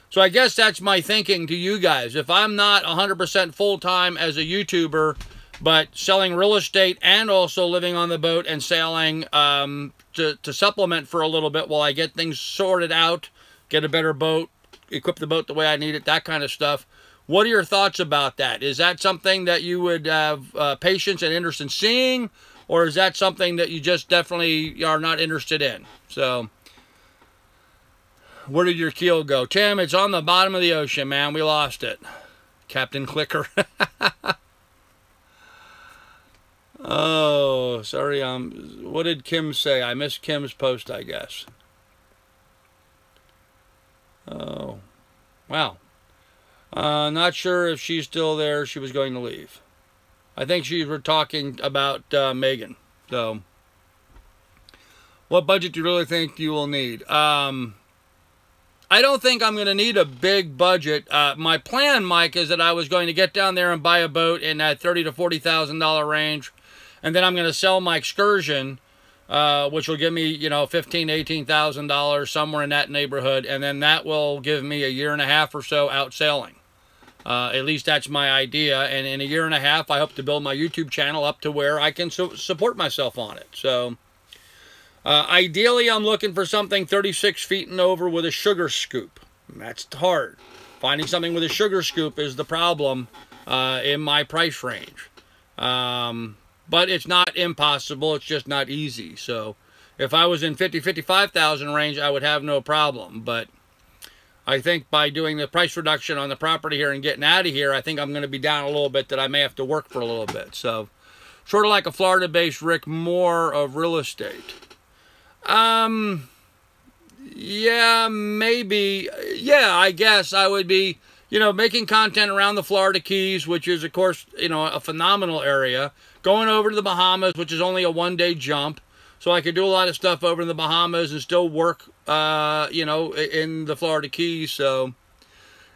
So I guess that's my thinking to you guys. If I'm not 100% full-time as a YouTuber, but selling real estate and also living on the boat and sailing to supplement for a little bit while I get things sorted out, get a better boat, equip the boat the way I need it, that kind of stuff. What are your thoughts about that? Is that something that you would have patience and interest in seeing, or is that something that you just definitely are not interested in? So, where did your keel go? Tim, it's on the bottom of the ocean, man. We lost it. Captain Clicker. Oh, sorry. What did Kim say? I missed Kim's post, I guess. Oh, wow. Not sure if she's still there. She was going to leave. I think she were talking about Megan. So, what budget do you really think you will need? I don't think I'm going to need a big budget. My plan, Mike, is that I was going to get down there and buy a boat in that $30,000 to $40,000 range. And then I'm going to sell my excursion, which will give me, $15,000 to $18,000, somewhere in that neighborhood. And then that will give me a year and a half or so out sailing. At least that's my idea. And in a year and a half, I hope to build my YouTube channel up to where I can support myself on it. So, ideally, I'm looking for something 36 feet and over with a sugar scoop. That's hard. Finding something with a sugar scoop is the problem in my price range. But it's not impossible. It's just not easy. So if I was in 55,000 range, I would have no problem. But I think by doing the price reduction on the property here and getting out of here, I think I'm going to be down a little bit, that I may have to work for a little bit. So sort of like a Florida-based Rick Moore of real estate. Yeah, maybe. Yeah, I guess I would be, making content around the Florida Keys, which is, of course, a phenomenal area. Going over to the Bahamas, which is only a one-day jump. So I could do a lot of stuff over in the Bahamas and still work, in the Florida Keys. So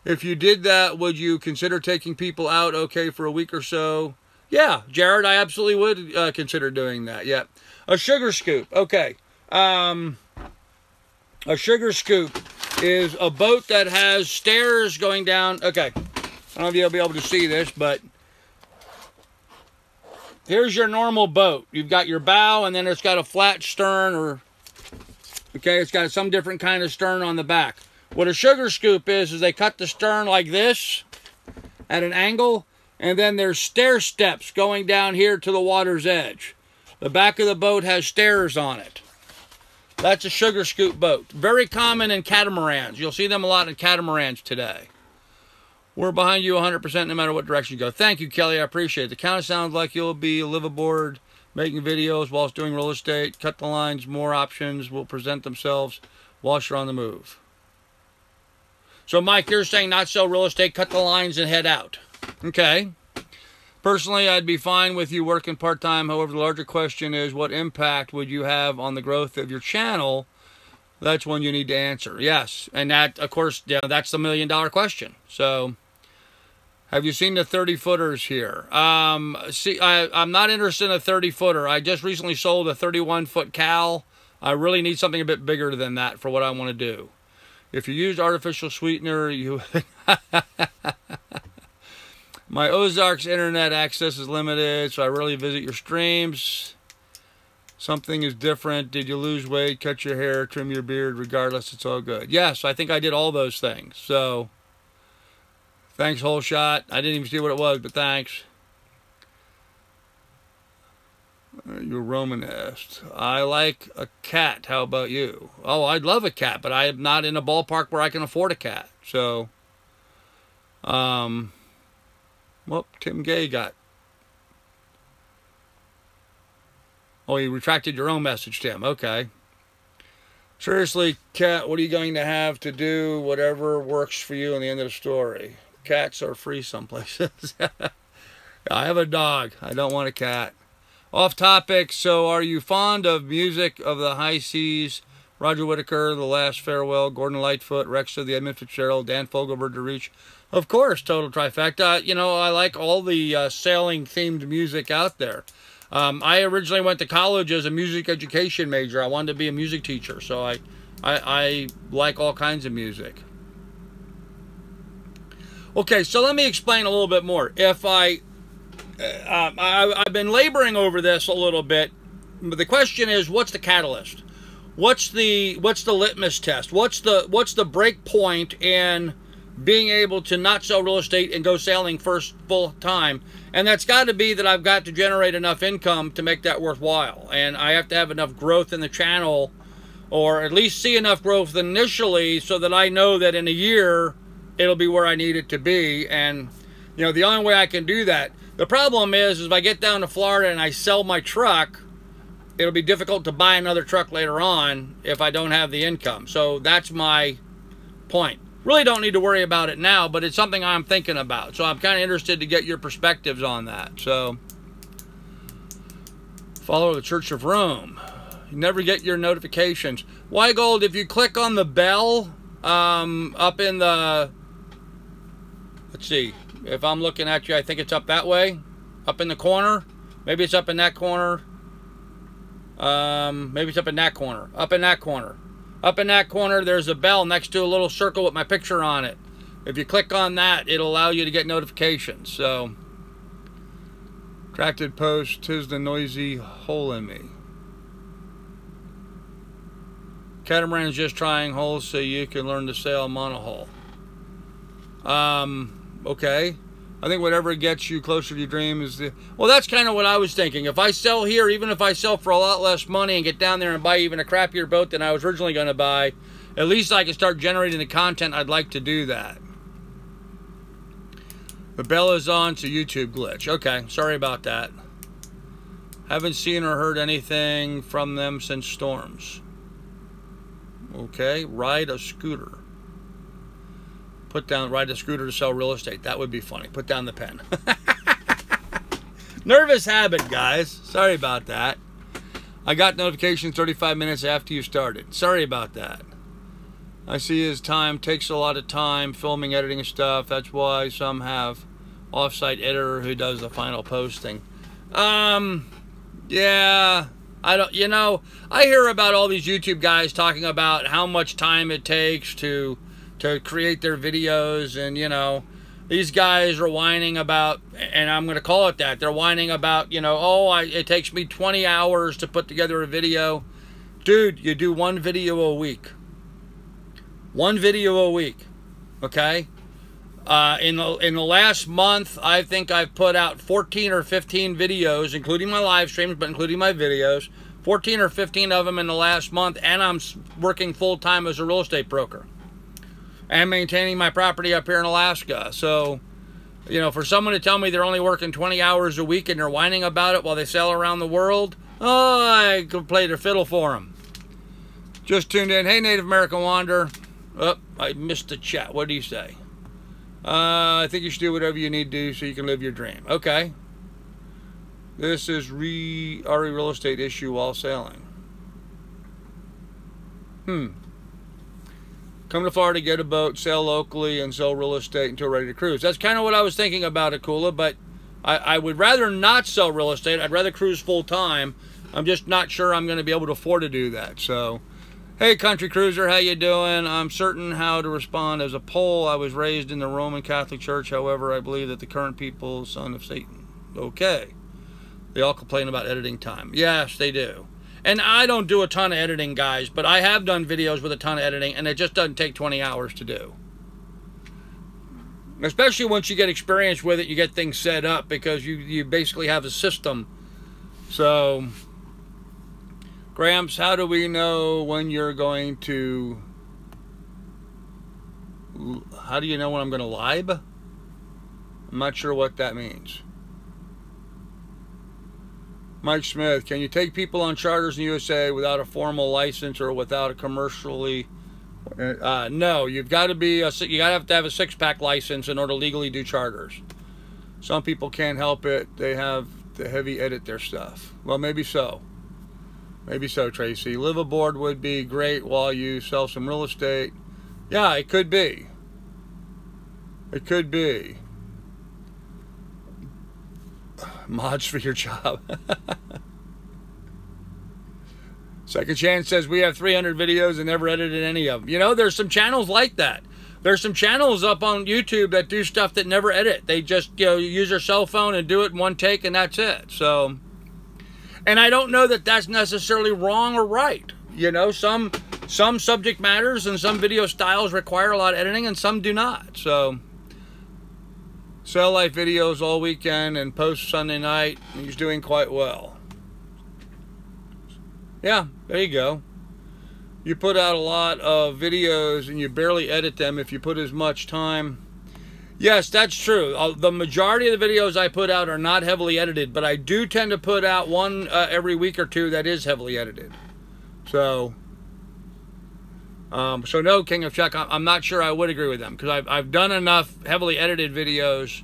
if you did that, would you consider taking people out, okay, for a week or so? Yeah, Jared, I absolutely would consider doing that. Yeah. A sugar scoop. Okay. A sugar scoop is a boat that has stairs going down. Okay. I don't know if you'll be able to see this, but here's your normal boat. You've got your bow, and then it's got a flat stern, it's got some different kind of stern on the back. What a sugar scoop is they cut the stern like this at an angle, and then there's stair steps going down here to the water's edge. The back of the boat has stairs on it. That's a sugar scoop boat. Very common in catamarans. You'll see them a lot in catamarans today. We're behind you 100% no matter what direction you go. Thank you, Kelly. I appreciate it. The kind of sounds like you'll be live aboard, making videos whilst doing real estate. Cut the lines. More options will present themselves whilst you're on the move. So, Mike, you're saying not sell real estate, cut the lines, and head out. Okay. Personally, I'd be fine with you working part-time. However, the larger question is, what impact would you have on the growth of your channel? That's one you need to answer. Yes. And that, of course, that's the million-dollar question. So, have you seen the 30-footers here? I'm not interested in a 30-footer. I just recently sold a 31-foot Cal. I really need something a bit bigger than that for what I want to do. If you use artificial sweetener, you... My Ozarks internet access is limited, so I rarely visit your streams. Something is different. Did you lose weight, cut your hair, trim your beard? Regardless, it's all good. Yes, I think I did all those things. So, thanks, Whole Shot. I didn't even see what it was, but thanks. You're Romanesque. I like a cat. How about you? Oh, I'd love a cat, but I am not in a ballpark where I can afford a cat. So, well, Tim Gay got... Oh, you retracted your own message, Tim. Okay. Seriously, cat, what are you going to have to do? Whatever works for you in the end of the story. Cats are free some places. I have a dog. I don't want a cat. Off topic, so are you fond of music of the high seas? Roger Whittaker, The Last Farewell, Gordon Lightfoot, Rex of the Edmund Fitzgerald, Dan Fogelberg to Reach. Of course, total trifecta. I like all the sailing-themed music out there. I originally went to college as a music education major. I wanted to be a music teacher, so I like all kinds of music. Okay, so let me explain a little bit more. If I've been laboring over this a little bit, but the question is, what's the catalyst? What's the litmus test? What's the break point in being able to not sell real estate and go sailing first full time? And that's got to be that I've got to generate enough income to make that worthwhile. And I have to have enough growth in the channel, or at least see enough growth initially so that I know that in a year it'll be where I need it to be. And the only way I can do that, the problem is if I get down to Florida and I sell my truck, it'll be difficult to buy another truck later on if I don't have the income. So that's my point. Really don't need to worry about it now, but it's something I'm thinking about. So I'm kind of interested to get your perspectives on that. So, follow the Church of Rome. You never get your notifications. Weigold, if you click on the bell up in the... Let's see. If I'm looking at you, I think it's up that way. Up in the corner. Maybe it's up in that corner. Maybe it's up in that corner. Up in that corner. Up in that corner, there's a bell next to a little circle with my picture on it. If you click on that, it'll allow you to get notifications. So, Tracted post, 'tis the noisy hole in me. Catamaran's just trying holes so you can learn to sail monohull. Okay. I think whatever gets you closer to your dream is the... Well, that's kind of what I was thinking. If I sell here, even if I sell for a lot less money and get down there and buy even a crappier boat than I was originally going to buy, at least I can start generating the content I'd like to do that. The bell is on, so YouTube glitch. Okay, sorry about that. Haven't seen or heard anything from them since storms. Okay, ride a scooter. Ride a scooter to sell real estate. That would be funny. Put down the pen. Nervous habit, guys. Sorry about that. I got notification 35 minutes after you started. Sorry about that. I see his time takes a lot of time filming, editing stuff. That's why some have off-site editor who does the final posting. Yeah. I don't, you know, I hear about all these YouTube guys talking about how much time it takes to create their videos, and you know, these guys are whining about, and I'm going to call it that, they're whining about, you know, oh, it takes me 20 hours to put together a video. Dude, you do one video a week. One video a week, okay? In the last month, I think I've put out 14 or 15 videos, including my live streams, but including my videos. 14 or 15 of them in the last month, and I'm working full-time as a real estate broker and maintaining my property up here in Alaska. So, you know, for someone to tell me they're only working 20 hours a week and they're whining about it while they sail around the world, oh, I could play the fiddle for them. Just tuned in. Hey, Native American Wanderer. Oh, I missed the chat. What do you say? I think you should do whatever you need to do so you can live your dream. Okay. This is RE real estate issue while sailing. Come to Florida, get a boat, sail locally, and sell real estate until ready to cruise. That's kind of what I was thinking about, Akula, but I would rather not sell real estate. I'd rather cruise full-time. I'm just not sure I'm going to be able to afford to do that. So, hey, country cruiser, how you doing? I'm certain how to respond. As a Pole, I was raised in the Roman Catholic Church. However, I believe that the current people are son of Satan. Okay. They all complain about editing time. Yes, they do. And I don't do a ton of editing, guys, but I have done videos with a ton of editing, and it just doesn't take 20 hours to do. Especially once you get experience with it, you get things set up because you basically have a system. So, Gramps, how do we know when you're going to... How do you know when I'm going to live? I'm not sure what that means. Mike Smith, can you take people on charters in the USA without a formal license or without a commercially? No, you've got to be you got to have a 6-pack license in order to legally do charters. Some people can't help it; they have to heavy edit their stuff. Well, maybe so. Maybe so, Tracy. Live aboard would be great while you sell some real estate. Yeah, it could be. It could be. Mods for your job. Second Chance says we have 300 videos and never edited any of them. You know, there's some channels like that. There's some channels up on YouTube that do stuff that never edit. They just, you know, use their cell phone and do it in one take and that's it. So, and I don't know that that's necessarily wrong or right. You know, some subject matters and some video styles require a lot of editing and some do not. So, sell life videos all weekend and post Sunday night. He's doing quite well. Yeah, there you go. You put out a lot of videos and you barely edit them if you put as much time. Yes, that's true. The majority of the videos I put out are not heavily edited, but I do tend to put out one every week or two that is heavily edited. So no, King of Czech, I'm not sure I would agree with them because I've done enough heavily edited videos.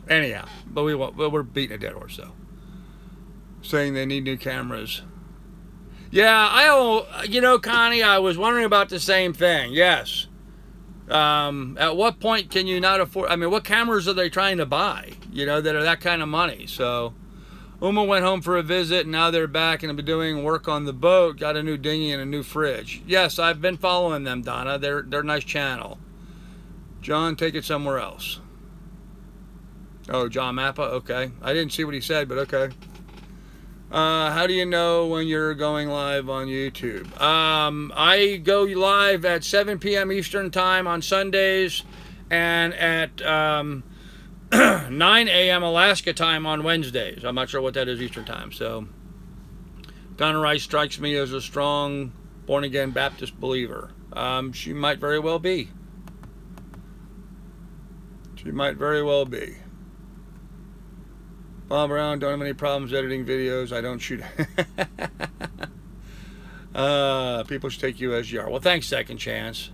Anyhow, but we're beating a dead horse though. Saying they need new cameras. Yeah, you know, Connie, I was wondering about the same thing. Yes. At what point can you not afford? I mean, what cameras are they trying to buy? You know, that are that kind of money. So. Uma went home for a visit, and now they're back and have been doing work on the boat. Got a new dinghy and a new fridge. Yes, I've been following them, Donna. They're a nice channel. John, take it somewhere else. Oh, John Mappa? Okay. I didn't see what he said, but okay. How do you know when you're going live on YouTube? I go live at 7 p.m. Eastern Time on Sundays and at 9 a.m. Alaska Time on Wednesdays. I'm not sure what that is Eastern Time. So Donna Rice strikes me as a strong, born-again Baptist believer. She might very well be. She might very well be. Bob Brown, don't have any problems editing videos. I don't shoot. People should take you as you are. Well, thanks, Second Chance.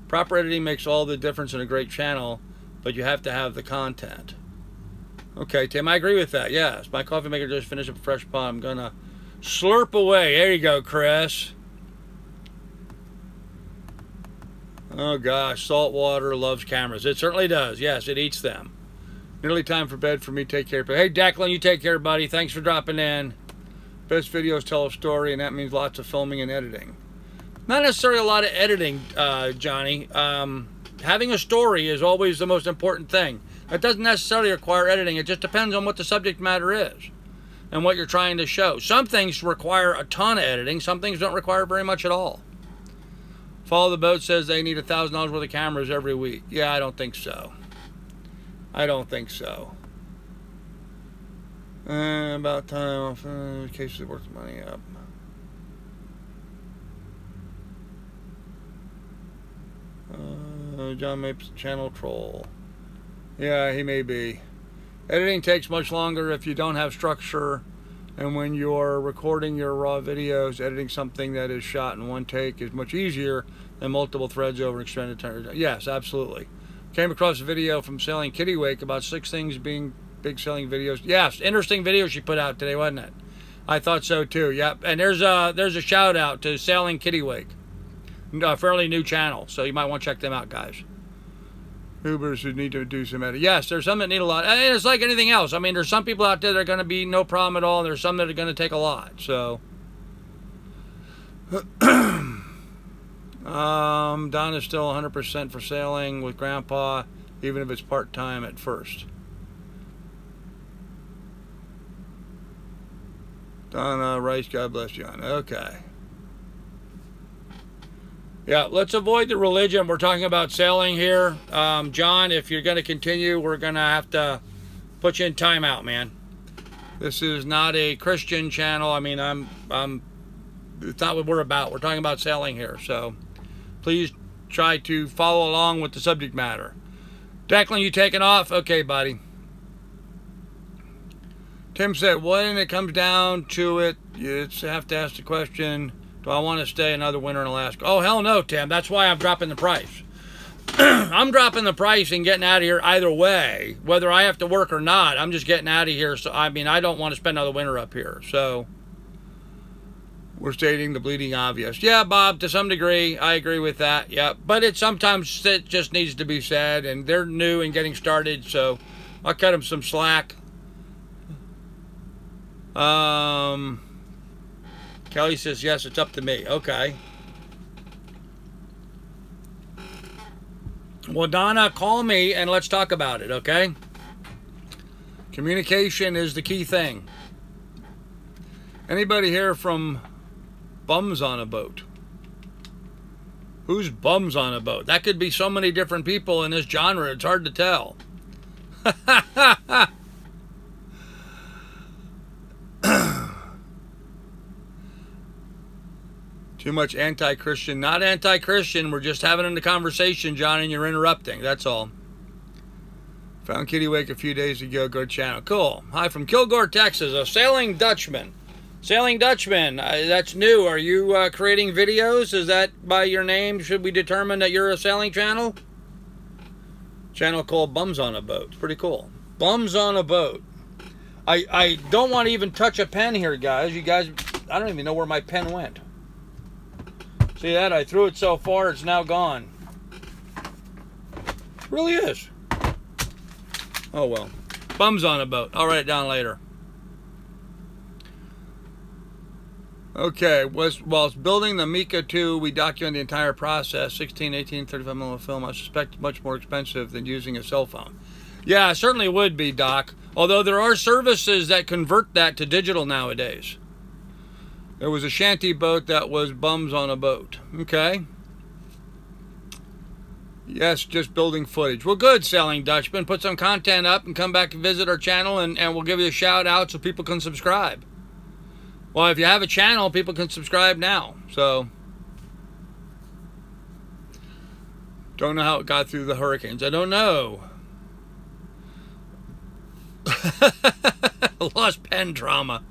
Proper editing makes all the difference in a great channel, but you have to have the content. Okay, Tim, I agree with that. Yes, my coffee maker just finished up a fresh pot. I'm going to slurp away. There you go, Chris. Oh, gosh, salt water loves cameras. It certainly does. Yes, it eats them. Nearly time for bed for me. Take care. Hey, Declan, you take care, buddy. Thanks for dropping in. Best videos tell a story, and that means lots of filming and editing. Not necessarily a lot of editing, Johnny. Having a story is always the most important thing. That doesn't necessarily require editing. It just depends on what the subject matter is and what you're trying to show. Some things require a ton of editing. Some things don't require very much at all. Follow the Boat says they need $1,000 worth of cameras every week. Yeah, I don't think so. I don't think so. About time. In case it works money up. John Mapes channel troll. Yeah, he may be. Editing takes much longer if you don't have structure, and when you're recording your raw videos, editing something that is shot in one take is much easier than multiple threads over an extended time. Yes, absolutely. Came across a video from Sailing Kittywake about 6 things being big selling videos. Yes, interesting video she put out today, wasn't it? I thought so too. Yep. And there's a shout out to Sailing Kittywake, a fairly new channel, so you might want to check them out, guys. Ubers who need to do some editing. Yes, there's some that need a lot. And it's like anything else. I mean, there's some people out there that are going to be no problem at all, and there's some that are going to take a lot. So, Don is still 100% for sailing with Grandpa, even if it's part-time at first. Donna Rice, God bless you. Okay. Yeah, let's avoid the religion. We're talking about sailing here. John, if you're going to continue, we're going to have to put you in timeout, man. This is not a Christian channel. I mean, it's not what we're about. We're talking about sailing here. So please try to follow along with the subject matter. Declan, you taking off? Okay, buddy. Tim said, when it comes down to it, you have to ask the question, do I want to stay another winter in Alaska? Oh, hell no, Tim. That's why I'm dropping the price. I'm dropping the price and getting out of here either way. Whether I have to work or not, I'm just getting out of here. So, I mean, I don't want to spend another winter up here. So, we're stating the bleeding obvious. Yeah, Bob, to some degree, I agree with that. Yeah, but sometimes it just needs to be said, and they're new and getting started, so I'll cut them some slack. Kelly says, yes, it's up to me. Okay. Well, Donna, call me and let's talk about it, okay? Communication is the key thing. Anybody here from Bums on a Boat? Who's bums on a boat? That could be so many different people in this genre, it's hard to tell. Too much anti-Christian. Not anti-Christian. We're just having a conversation, John, and you're interrupting. That's all. Found Kittywake a few days ago. Good channel. Cool. Hi from Kilgore, Texas. A Sailing Dutchman. Sailing Dutchman. That's new. Are you creating videos? Is that by your name? Should we determine that you're a sailing channel? Channel called Bums on a Boat. It's pretty cool. Bums on a Boat. I don't want to even touch a pen here, guys. You guys, I don't even know where my pen went. See that? I threw it so far, it's now gone. It really is. Oh, well. Bums on a Boat. I'll write it down later. Okay. Whilst building the Mika 2, we document the entire process. 16, 18, 35mm film. I suspect much more expensive than using a cell phone. Yeah, it certainly would be, Doc. Although there are services that convert that to digital nowadays. There was a shanty boat that was bums on a boat. Okay. Yes, just building footage. Well, good, Sailing Dutchman. Put some content up and come back and visit our channel, and we'll give you a shout out so people can subscribe. Well, if you have a channel, people can subscribe now. So, don't know how it got through the hurricanes. I don't know. Lost pen trauma.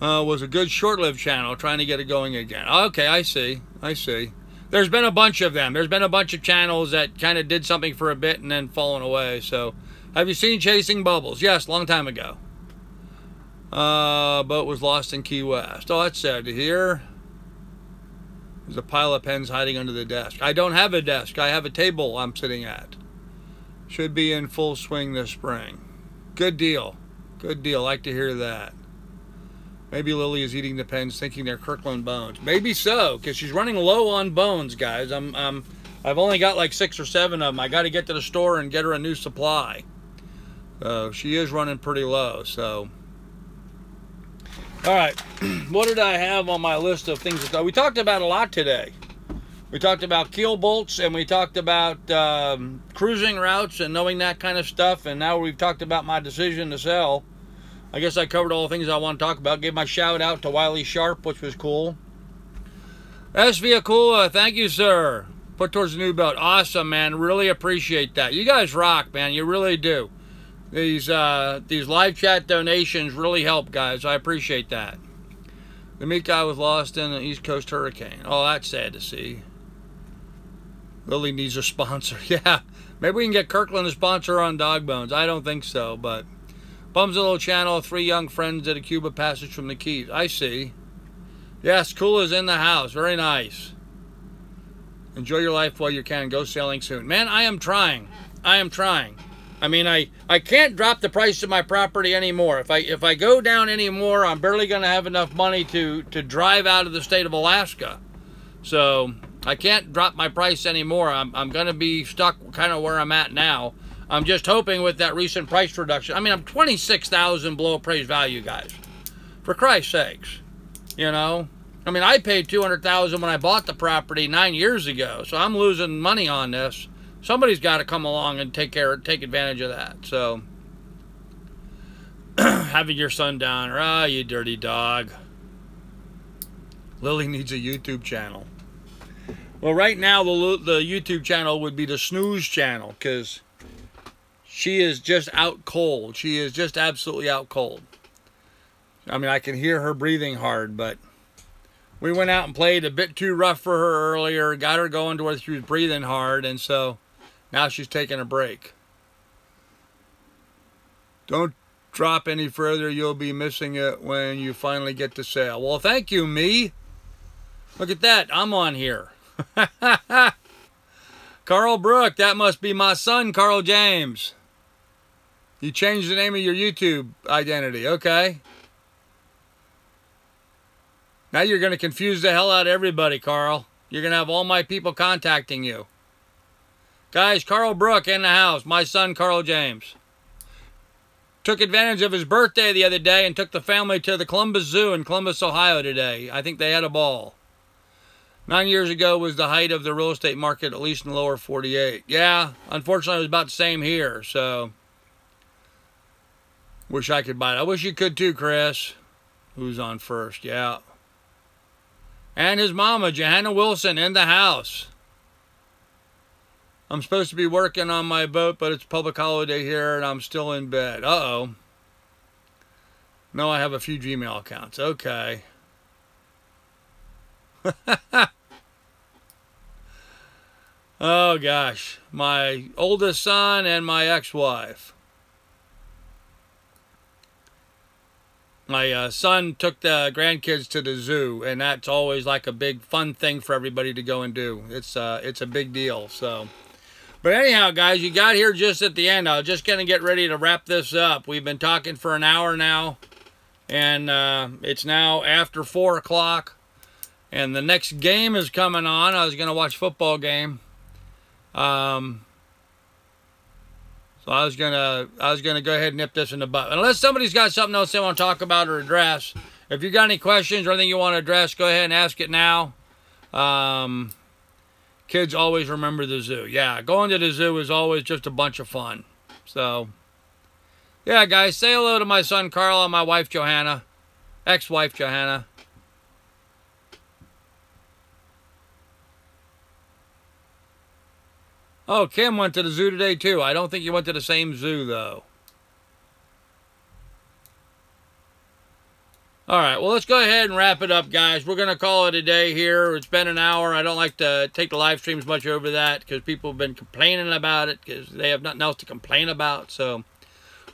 Was a good short-lived channel trying to get it going again. Okay, I see. I see. There's been a bunch of them. There's been a bunch of channels that kind of did something for a bit and then fallen away. So, have you seen Chasing Bubbles? Yes, long time ago. Boat was lost in Key West. Oh, that's sad to hear. There's a pile of pens hiding under the desk. I don't have a desk. I have a table I'm sitting at. Should be in full swing this spring. Good deal. Good deal. Like to hear that. Maybe Lily is eating the pens thinking they're Kirkland bones. Maybe so, because she's running low on bones, guys. I've only got like 6 or 7 of them. I got to get to the store and get her a new supply. So she is running pretty low. So, all right. What did I have on my list of things to talk? We talked about a lot today. We talked about keel bolts, and we talked about cruising routes and knowing that kind of stuff. And now we've talked about my decision to sell. I guess I covered all the things I want to talk about. Gave my shout out to Wiley Sharp, which was cool. S. Viacula, thank you, sir. Put towards the new boat. Awesome, man. Really appreciate that. You guys rock, man. You really do. These live chat donations really help, guys. I appreciate that. The meat guy was lost in an East Coast hurricane. Oh, that's sad to see. Lily needs a sponsor. Yeah, maybe we can get Kirkland a sponsor on Dog Bones. I don't think so, but... Bums a little channel, 3 young friends at a Cuba passage from the Keys. I see. Yes, Kula's in the house. Very nice. Enjoy your life while you can. Go sailing soon. Man, I am trying. I am trying. I mean, I can't drop the price of my property anymore. If I go down anymore, I'm barely going to have enough money to drive out of the state of Alaska. So, I can't drop my price anymore. I'm going to be stuck kind of where I'm at now. I'm just hoping with that recent price reduction. I mean, I'm $26,000 below appraised value, guys. For Christ's sakes. You know? I mean, I paid $200,000 when I bought the property 9 years ago. So I'm losing money on this. Somebody's got to come along and take advantage of that. So, having your son down. Ah, you dirty dog. Lily needs a YouTube channel. Well, right now, the YouTube channel would be the snooze channel, because... she is just out cold. She is just absolutely out cold. I mean, I can hear her breathing hard, but we went out and played a bit too rough for her earlier. Got her going to where she was breathing hard, and so now she's taking a break. Don't drop any further. You'll be missing it when you finally get to sail. Well, thank you, me. Look at that. I'm on here. Carl Brook, that must be my son, Carl James. You changed the name of your YouTube identity. Okay. Now you're going to confuse the hell out of everybody, Carl. You're going to have all my people contacting you. Guys, Carl Brook in the house. My son, Carl James. Took advantage of his birthday the other day and took the family to the Columbus Zoo in Columbus, Ohio today. I think they had a ball. 9 years ago was the height of the real estate market, at least in the lower 48. Yeah, unfortunately, it was about the same here, so... wish I could buy it. I wish you could too, Chris. Who's on first? Yeah. And his mama, Johanna Wilson, in the house. I'm supposed to be working on my boat, but it's public holiday here, and I'm still in bed. Uh-oh. No, I have a few Gmail accounts. Okay. Oh, gosh. My oldest son and my ex-wife. My son took the grandkids to the zoo, and that's always like a big fun thing for everybody to go and do. It's a big deal. So, but anyhow, guys, you got here just at the end. I was just gonna get ready to wrap this up. We've been talking for an hour now, and it's now after 4 o'clock, and the next game is coming on. I was gonna watch a football game. So I was gonna go ahead and nip this in the butt. Unless somebody's got something else they want to talk about or address. If you got any questions or anything you want to address, go ahead and ask it now. Kids always remember the zoo. Yeah, going to the zoo is always just a bunch of fun. So, yeah, guys, say hello to my son Carl and my wife Johanna, ex-wife Johanna. Oh, Kim went to the zoo today, too. I don't think you went to the same zoo, though. All right, well, let's go ahead and wrap it up, guys. We're going to call it a day here. It's been an hour. I don't like to take the live streams much over that because people have been complaining about it because they have nothing else to complain about. So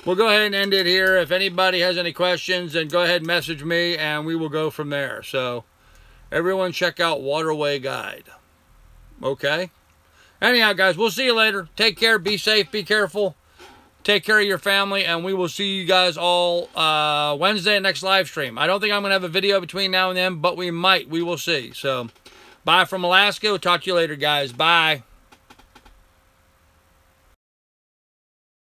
we'll go ahead and end it here. If anybody has any questions, then go ahead and message me, and we will go from there. So everyone check out Waterway Guide. Okay? Anyhow, guys, we'll see you later. Take care. Be safe. Be careful. Take care of your family, and we will see you guys all Wednesday next live stream. I don't think I'm going to have a video between now and then, but we might. We will see. So, bye from Alaska. We'll talk to you later, guys. Bye.